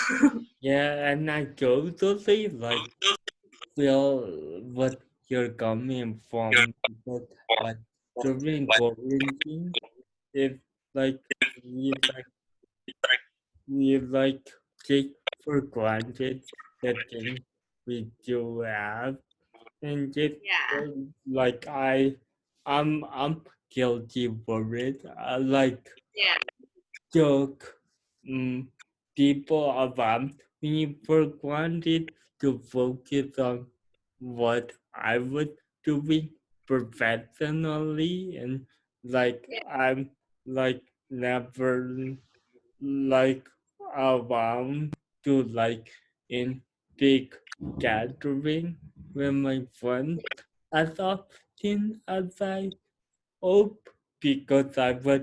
yeah, and I totally like feel what you're coming from because like during quarantine, it's like we like we like take for granted the things we do have and just Yeah, like I'm guilty for it. I like yeah, joke people around me for granted to focus on what I was doing professionally and like yeah, I'm like never like around to like in big gathering with my friends as often as I hope because I was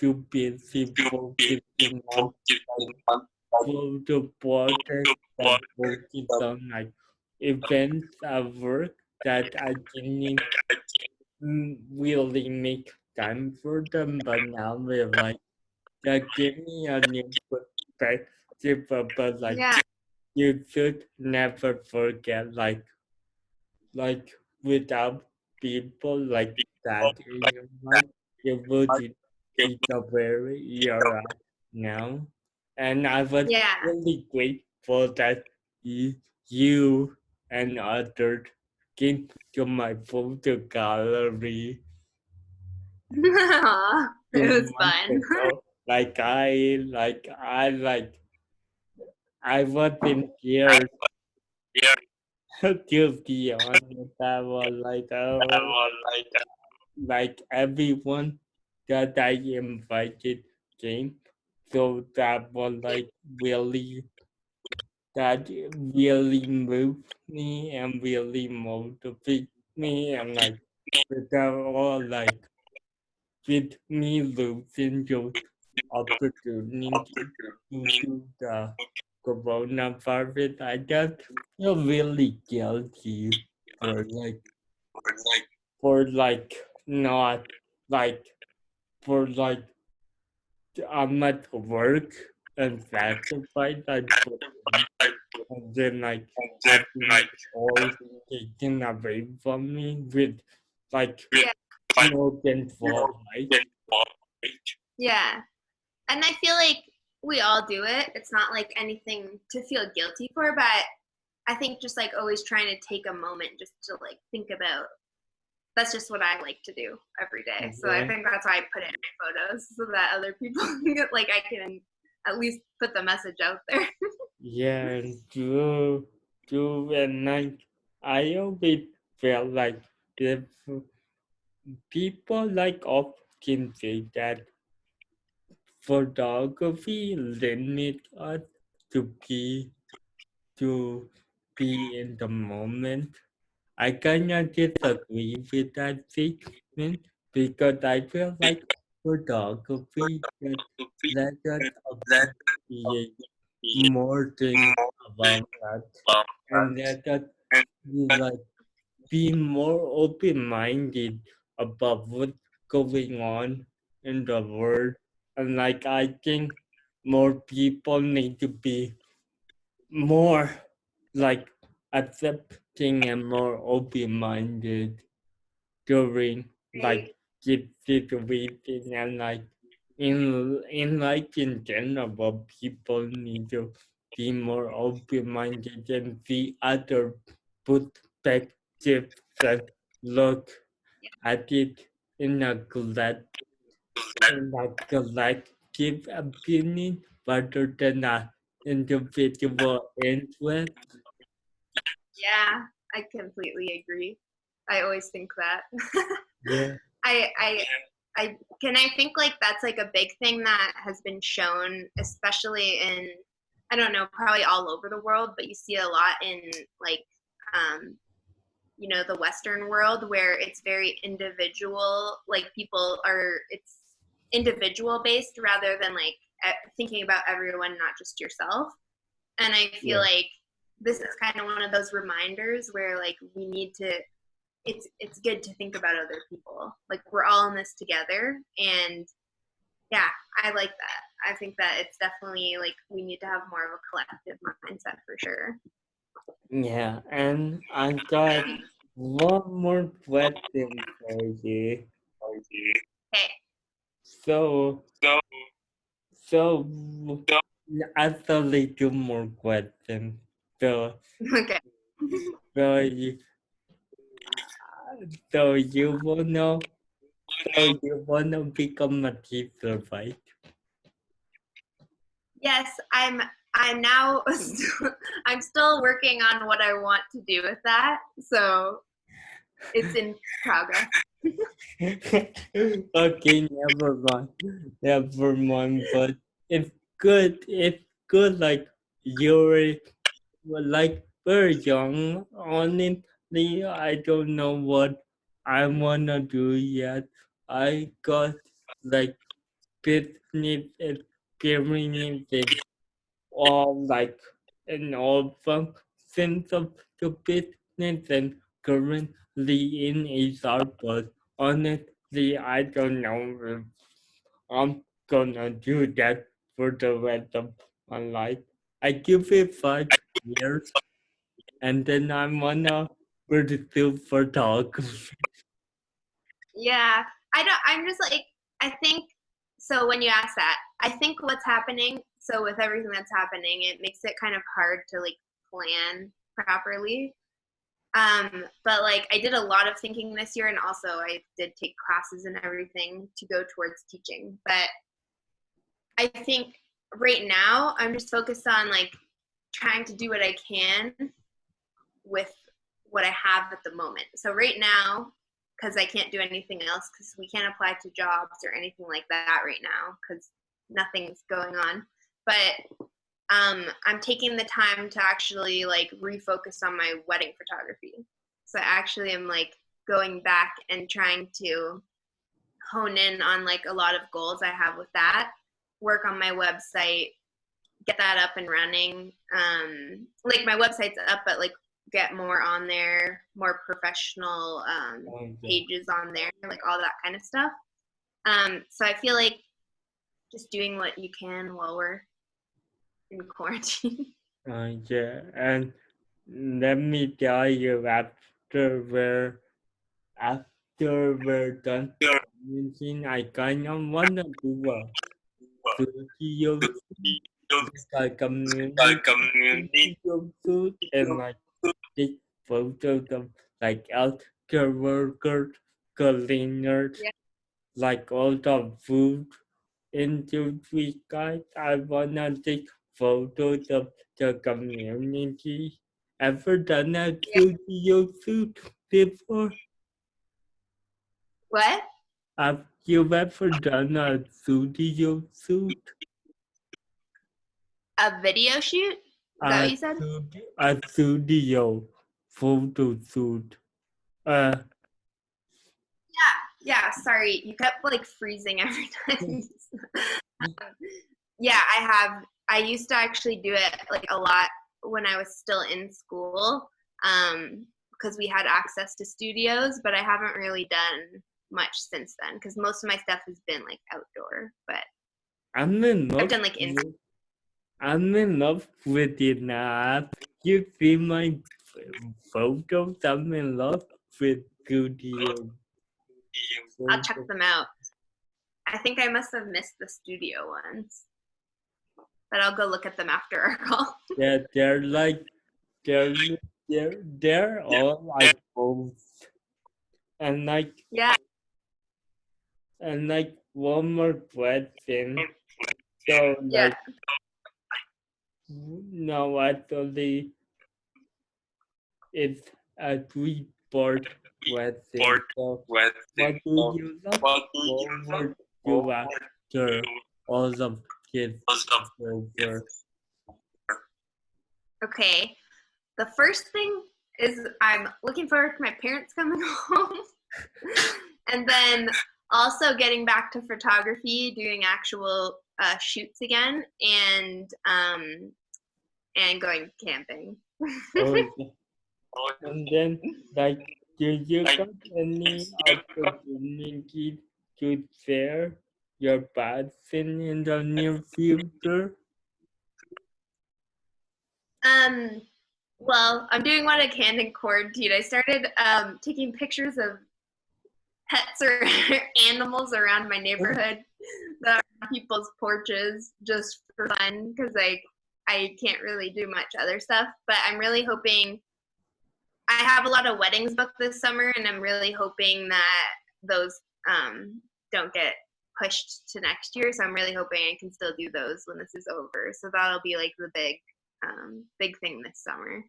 too busy focusing on like photo projects and focus on like events at work that I didn't really make time for them but now we're like that give me a new perspective about like yeah, you should never forget like without people like that in your life you wouldn't be the where you're at now and I was yeah. really grateful that you and others came to my photo gallery It 2 was months fun. ago. I was in tears to be honest. I was like, oh, like everyone that I invited came. So that was like that really moved me and really motivated me. And like, without all, like, with me losing those opportunity to do that. coronavirus, I just feel really guilty for like for like not like for like I'm at work and sacrifice I put in, and then like having it all taken away from me with like Yeah. more than 4 nights. Yeah. And I feel like we all do it. It's not like anything to feel guilty for, but I think just like always trying to take a moment just to like think about. That's just what I like to do every day. So I Yeah. think that's why I put it in my photos so that other people like I can at least put the message out there. Yeah, and true, and like I always felt like if people like often say that photography limit us to be to be in the moment. I kinda disagree with that statement because I feel like photography just let us appreciate more things about us and let us be like be more open-minded about what's going on in the world. And like I think more people need to be more like accepting and more open-minded during like Right. this situation and like in like in general people need to be more open-minded and see other perspectives and look at it in a collective opinion rather than a individual interest. Yeah, I completely agree. I always think that. Yeah. I I I think like that's like a big thing that has been shown, especially in I don't know, probably all over the world, but you see a lot in like um, the Western world where it's very individual. Like people are it's individual based rather than like thinking about everyone, not just yourself. And I feel Yeah. like this is kind of one of those reminders where like we need to it's good to think about other people. Like we're all in this together, and yeah, I like that. I think that it's definitely like we need to have more of a collective mindset for sure. Yeah, and I got one more question for you. Okay. So, so actually two more questions. So, Okay. so you, so you wanna, so you wanna become a teacher, right? Yes, I'm now I'm still working on what I want to do with that. So it's in progress. Okay, never mind. Never mind, but it's good. It's good. Like you're like very young. Honestly, I don't know what I wanna do yet. I got like business experiences all like in all functions of the business and currently in HR, but honestly, I don't know if I'm gonna do that for the rest of my life. I give it 5 years and then I'm gonna pursue photography. Yeah, I don't. I'm just like I think. So when you ask that, I think what's happening. So with everything that's happening, it makes it kind of hard to like plan properly. But like I did a lot of thinking this year, and also I did take classes and everything to go towards teaching. But I think right now I'm just focused on like trying to do what I can with what I have at the moment. So right now, because I can't do anything else, because we can't apply to jobs or anything like that right now, because nothing's going on. But I'm taking the time to actually like refocus on my wedding photography. So I actually am like going back and trying to hone in on like a lot of goals I have with that, work on my website, get that up and running. Like my website's up, but like get more on there, more professional pages on there, like all that kind of stuff. So I feel like just doing what you can while we're in quarantine. Yeah, and let me tell you, after we're done quarantine, I kind of wanna do a studio like community suit and like take photos of like healthcare workers, cleaners, Yeah. like all the food industry guys. I wanna take photos of the community. Ever done a studio shoot before? What? Have you ever done a studio shoot? A video shoot? Is that what you said? A studio photo shoot. Yeah, sorry. You kept like freezing every time. Yeah, I used to actually do it like a lot when I was still in school, because we had access to studios, but I haven't really done much since then because most of my stuff has been like outdoor. But I'm in I've love. done like I'm in love with it now. You see my photos. I'm in love with studio. I'll check them out. I think I must have missed the studio ones, but I'll go look at them after our call. Yeah, they're like they're all like posts and like Yeah. one more question. So Yeah. no, actually it's a three-part question. So what do you look forward to after all of this is over? Okay. The first thing is I'm looking forward to my parents coming home. And then also getting back to photography, doing actual shoots again, and going camping. And then, like, do you got any opportunity to share your passion in the near future? Well, I'm doing what I can in quarantine. I started taking pictures of pets or animals around my neighborhood that are on people's porches just for fun because I can't really do much other stuff. But I'm really hoping I have a lot of weddings booked this summer, and I'm really hoping that those don't get pushed to next year. So I'm really hoping I can still do those when this is over. So that'll be like the big thing this summer.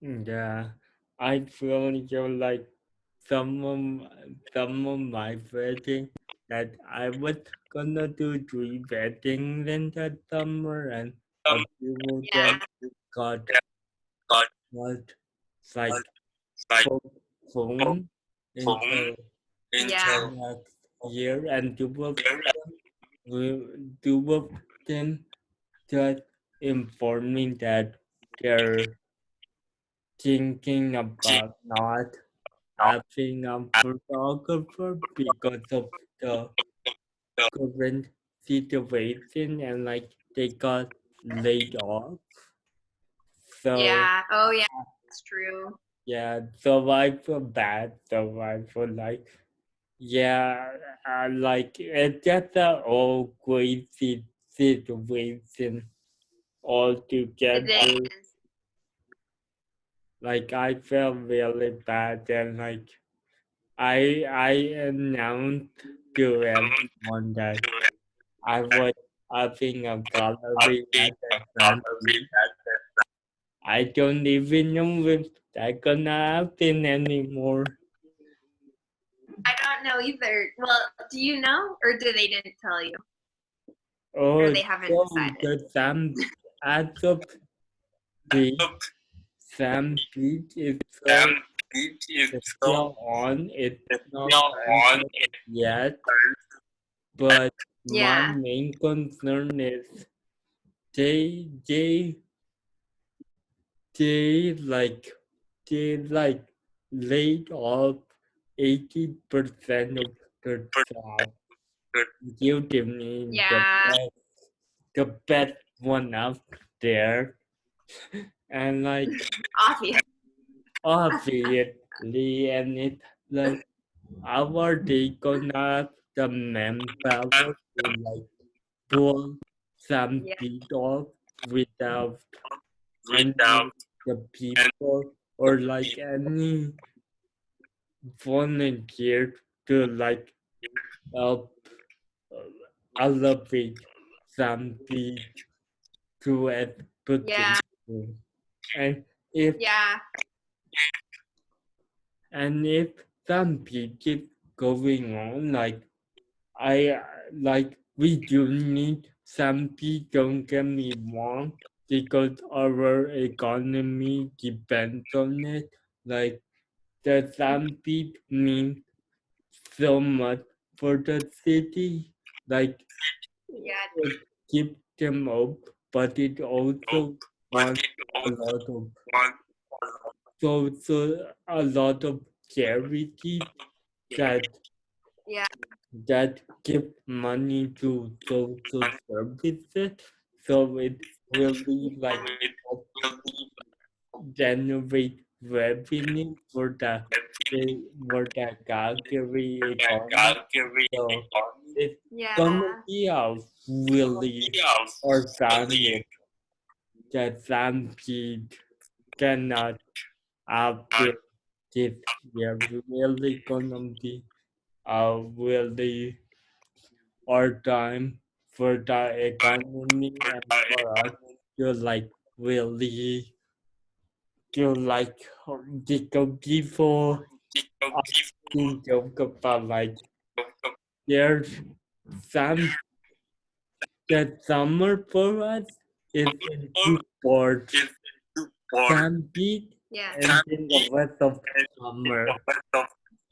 Yeah, I feel you're like some of my wedding that I was gonna do three weddings in that summer, and a few of them got like postponed until next year, and two of them just informed me that they're thinking about not having a photographer because of the current situation and like they got laid off. So Yeah. Oh yeah, that's true. yeah, so I feel bad. So I feel like yeah, like it's just a all crazy situation altogether. It is. Like I felt really bad and like I announced to everyone that I was having a gallery at the front. I don't even know if that's gonna happen anymore. I don't know either. Well, do you know, or they didn't tell you, or Oh, they haven't so decided? the as of the Sam Beach is still on. It's not canceled yet, but my Yeah. main concern is they they like they like laid off 80% of their staff. You give me Yeah. the best one out there, and like Obvious. obviously, and it like our they gonna have the manpower to like pull some Yeah. beat off without any without the people or like any volunteer to like help elevate some beat to Yeah. expectation. And if Yeah. and if some beat keep going on, like I like we do need some beat, don't get me wrong, because our economy depends on it. Like the some beat means so much for the city. Like Yeah. it keeps them up, but it also but wants it a also lot of wants a lot of charity that Yeah. that give money to social services, so it really like it help will be generate revenue for the Calgary economy. Calgary So economy. it's gonna Yeah. be a really Yeah, organic really that some kids cannot happen this year. Really gonna be a really hard time for the economy and for us to like really to like because people often joke about like there's some the summer for us is in two parts, some beat Yeah. and then the rest of summer.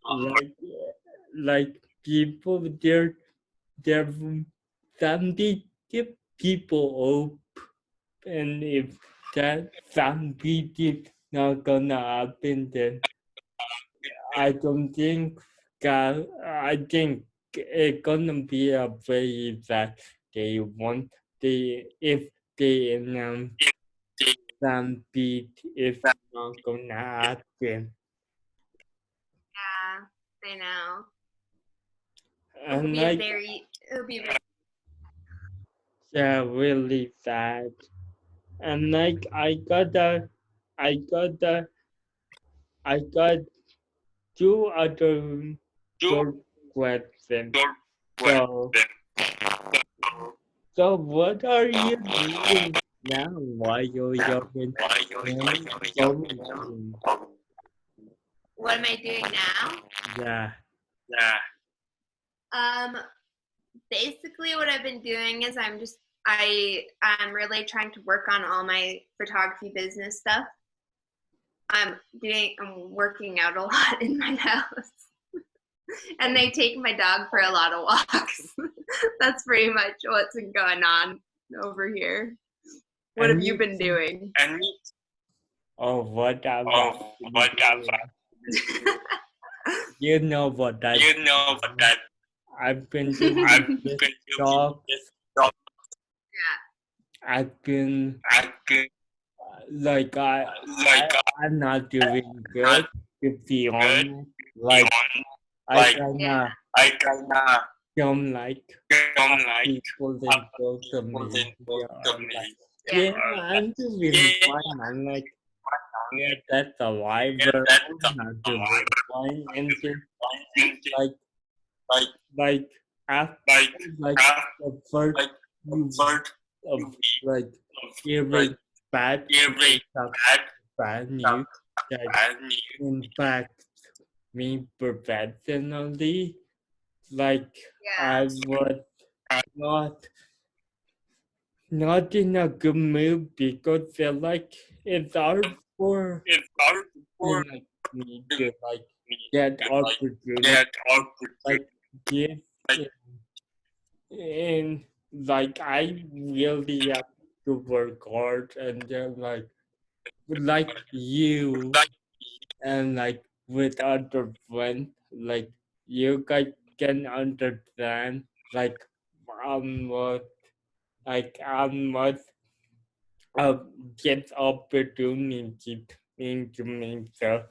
Like like people there some beat give people hope, and if that some beat is not gonna happen, then I don't think I think it's gonna be a way that they want if they announce some beat is not gonna happen. Yeah. I know. And like It'll be very yeah, really sad. And like I got two other short questions. So so what are you doing now while you're in quarantine? What am I doing now? Yeah. Um, basically what I've been doing is I'm really trying to work on all my photography business stuff. I'm working out a lot in my house. And they take my dog for a lot of walks. That's pretty much what's been going on over here. What have And you been doing? and oh, what have I been what doing? You know what I you know what that I've been I've doing this been doing talk. this job. I've been I've been like like I'm not doing not good to be good honest. Like on I like Yeah. kinda I kinda don't like don't like people in social people in media social are like, Yeah. yeah, I'm doing yeah, fine. I'm like, yeah, that's a lie, but that's I'm not doing fine. And then like like like after like like the first like few first of like like hearing bad every stuff, bad bad stuff news that and impact me professionally. Like Yeah. I was not not in a good mood because they're like it's hard for it's hard for like me to like get like opportunity get opportunity like give like and like I really to work hard, and then like you and like with other friends, like you guys can understand like how much how much get opportunity into me. So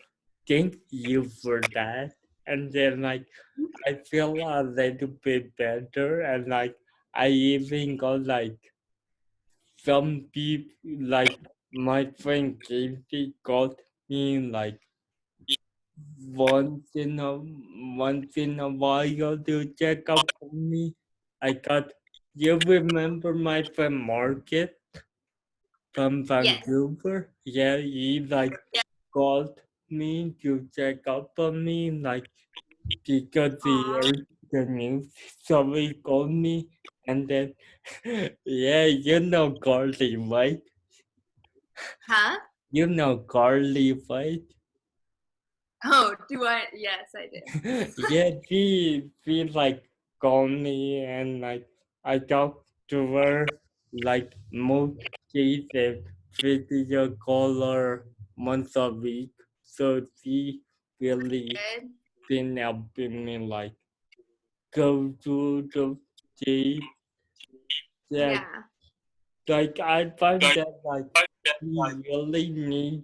thank you for that. And then I feel a little bit better, and I even got some people my friend Casey got me once in a while to check up on me. I got you remember my friend Market from Yes. Vancouver? Yeah, he called me to check up on me because he Aw. heard the news. So he called me, and then yeah, you know Carly, right? Huh? You know Carly, right? Oh, do I? Yes, I do. Yeah, she called me, and I talked to her most cases video call her once a week. So she really Good. been helping me go through the day. Yeah, Yeah. I find that we really need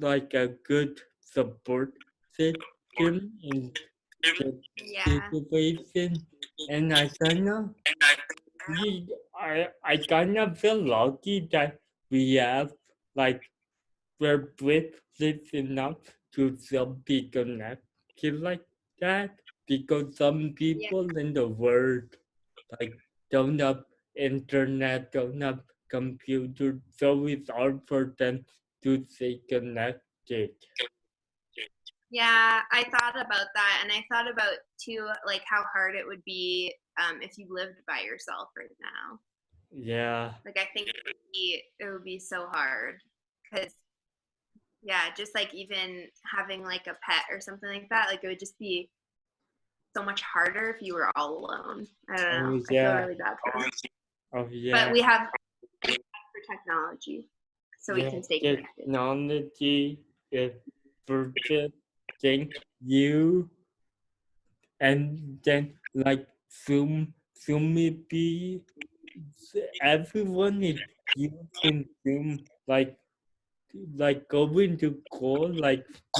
a good support system in the Yeah. situation, and I kind of feel lucky that we have like we're privileged enough to still be connected like that, because some Yeah. people in the world like don't have internet, don't have computer, so it's hard for them to stay connected. Yeah, I thought about that, and I thought about too, like how hard it would be if you lived by yourself right now. Yeah, Like I think it would be so hard because yeah, just like even having like a pet or something like that, like it would just be so much harder if you were all alone. I don't know. oh I feel yeah, really bad for them. oh But yeah, we have for technology, so we yeah. can stay connected. Technology is protecting you, and then Zoom maybe everyone is using Zoom going to call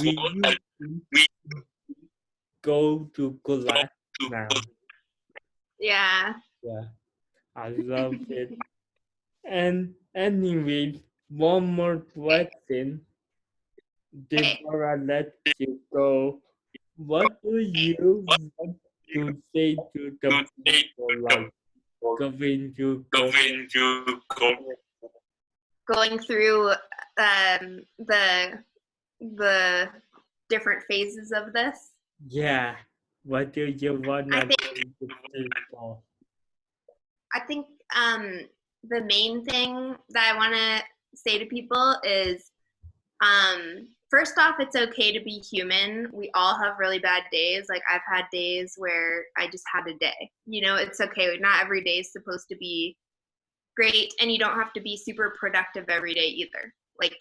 we used to go to class now. Yeah. Yeah, I love it. And anyway, one more question Okay. before I let you go. What do you want to say to the people going to go? Going through the different phases of this. Yeah, what do you want I to think say to people? I think the main thing that I want to say to people is first off, it's okay to be human. We all have really bad days. Like I've had days where I just had a day. You know, it's okay. Not every day is supposed to be great, and you don't have to be super productive every day either. Like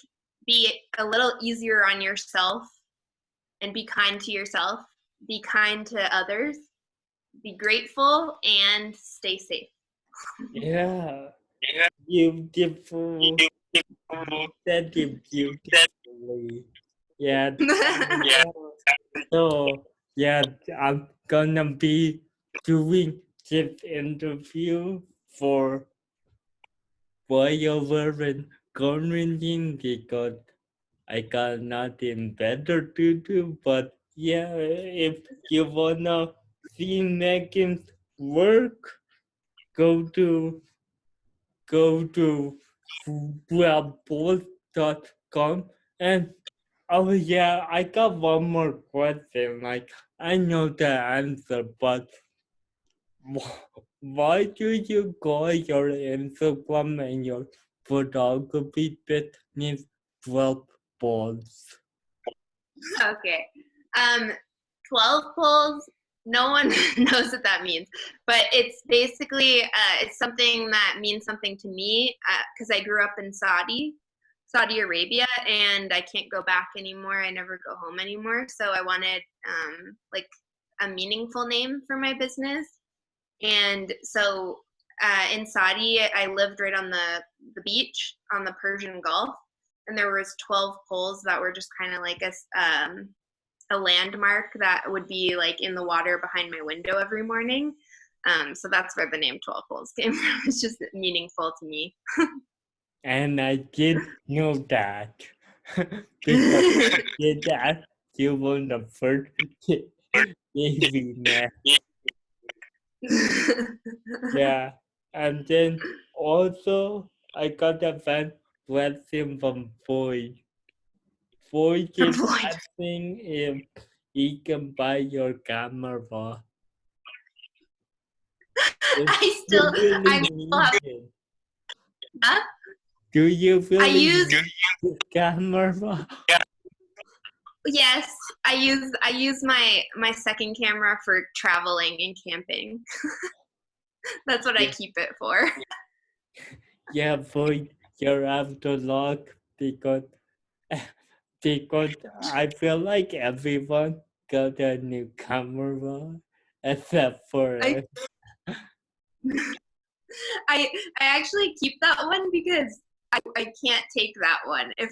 be a little easier on yourself and be kind to yourself, be kind to others, be grateful, and stay safe. Yeah, beautiful. You said it beautifully. Yeah, so yeah, I'm gonna be doing this interview for your and quarantine because I got nothing better to do. But yeah, if you wanna see Megan's work, go to go to webpost.com. And oh yeah, I got one more question. I know the answer, but why do you call your Instagram and your photography business 12 balls? Okay. 12 pulls no one knows what that means, but it's basically it's something that means something to me because I grew up in Saudi Arabia, and I can't go back anymore. I never go home anymore, so I wanted like a meaningful name for my business. And so in Saudi, I lived right on the beach on the Persian Gulf, and there was 12 poles that were just kind of like a landmark that would be like in the water behind my window every morning. So that's where the name 12 poles came from. It's just meaningful to me. And I did know that because did that you were the first baby man. Yeah, and then also I got a bad question from Boy. Boy is Avoid. asking if he can buy your camera. If I you still, really I still need have, it. huh? Do you I really use, need the camera? yes, I use my second camera for traveling and camping. That's what I keep it for. Yeah, boy, you're out of luck because because I feel like everyone got a new camera except for I us. I actually keep that one because I can't take that one. If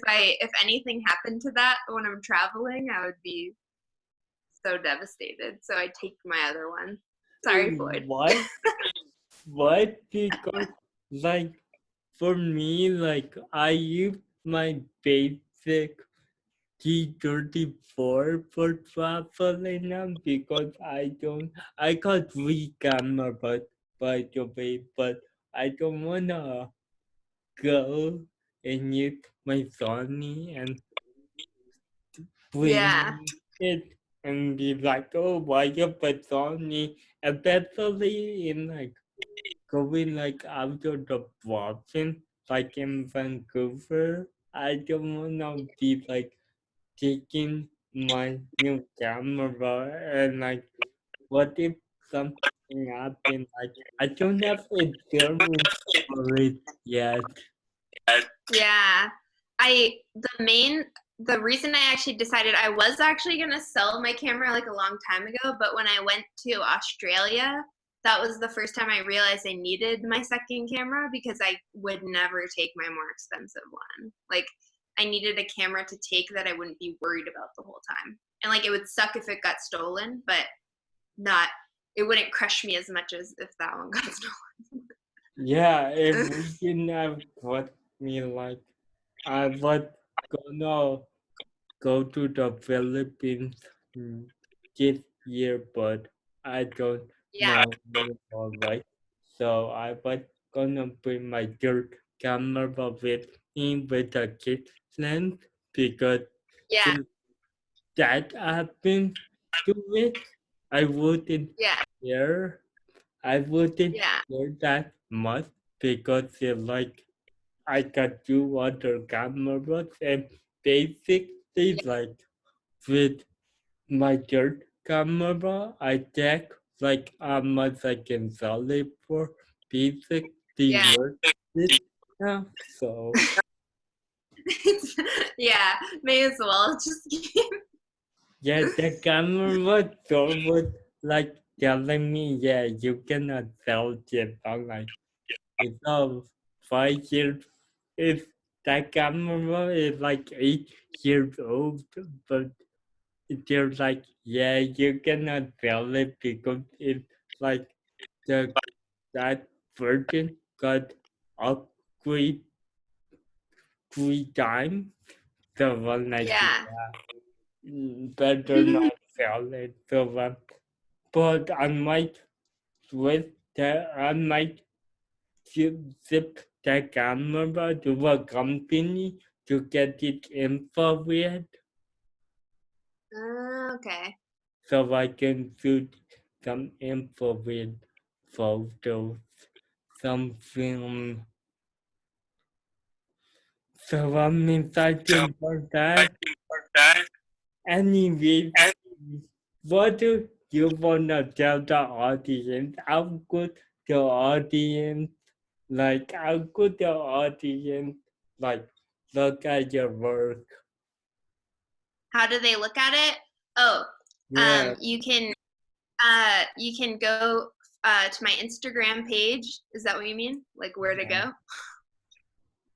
anything happened to that when I'm traveling, I would be so devastated. So I take my other one. Sorry, Floyd. What? What? Because like for me, like I use my basic T34 for traveling now because I got three camera but by the way, but I don't wanna go and use my Sony and Yeah, bring it and be like, oh, why you put Sony? Especially in like going like out of the province, like in Vancouver. I don't wanna be like taking my new camera and like what if something happened? Like I don't have a camera for it yet. yeah. The reason I actually decided I was actually gonna sell my camera like a long time ago, but when I went to Australia, that was the first time I realized I needed my second camera because I would never take my more expensive one. Like I needed a camera to take that I wouldn't be worried about the whole time. And like it would suck if it got stolen, but not it wouldn't crush me as much as if that one got stolen. Yeah, if we didn't have got me like I was gonna go to the Philippines this year, but I don't Yeah, know anymore, right? So I was gonna bring my third camera with me with a kit lens because yeah, if that happens to it, I wouldn't yeah, care. I wouldn't yeah, care that much because like I got two other cameras and basically like with my third camera I check like how much I can sell it for basically yeah. worth it now. So Yeah, may as well just keep. yeah, the camera store was like telling me, yeah, you cannot sell it. I'm like, it's all 5 years. If that camera is like 8 years old, but they're like, yeah, you cannot sell it because it's like the that version got upgrade 3 times. So I'm like, Yeah, better not sell it. So but I might switch that. I might zip that camera to a company to get it infrared okay. so I can shoot some infrared photos, some film. So I'm excited for that. Anyway, what do you wanna tell the audience how could the audience how could the audience look at your work? How do they look at it? Oh, Yeah. you can go to my Instagram page. Is that what you mean? Like where to go?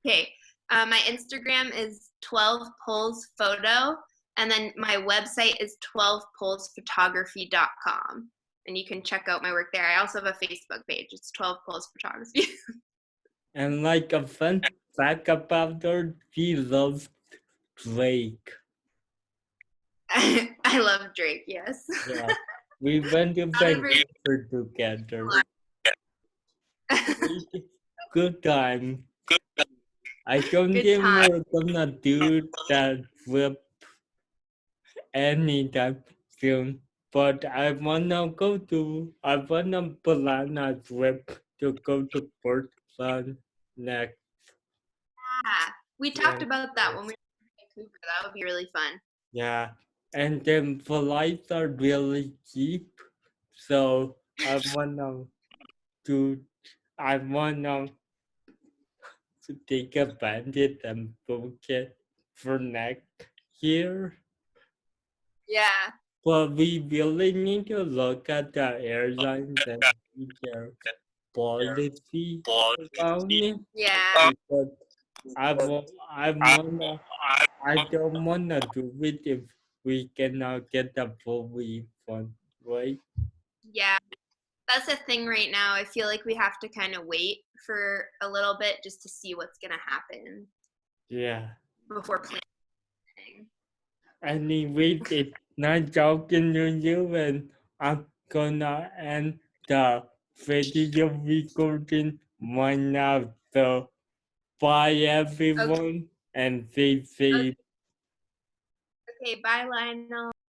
Okay. My Instagram is 12 Pulls Photo, and then my website is 12pullsphotography.com. And you can check out my work there. I also have a Facebook page. It's 12 Pulls Photography. And like a fun fact about her, she loves Drake. I love Drake, yes. Yeah. We went to Vancouver together. Good time. I don't Good think time. we're gonna do that trip anytime soon, but I wanna plan a trip to go to Portland next. Yeah. We talked about that when we were in Vancouver. That would be really fun. Yeah, and then flights are really cheap, so to I wanna to take advantage and book it for next year. Yeah. But we really need to look at the airlines and see their policy around it Yeah. because I don't wanna do it if we cannot get the full refund, right? Yeah. That's the thing right now. I feel like we have to kind of wait for a little bit just to see what's going to happen Yeah. before planning. Anyway, it's nice talking to you, and I'm gonna end the video recording right now. So, bye everyone, and stay safe. Okay, bye, Lionel.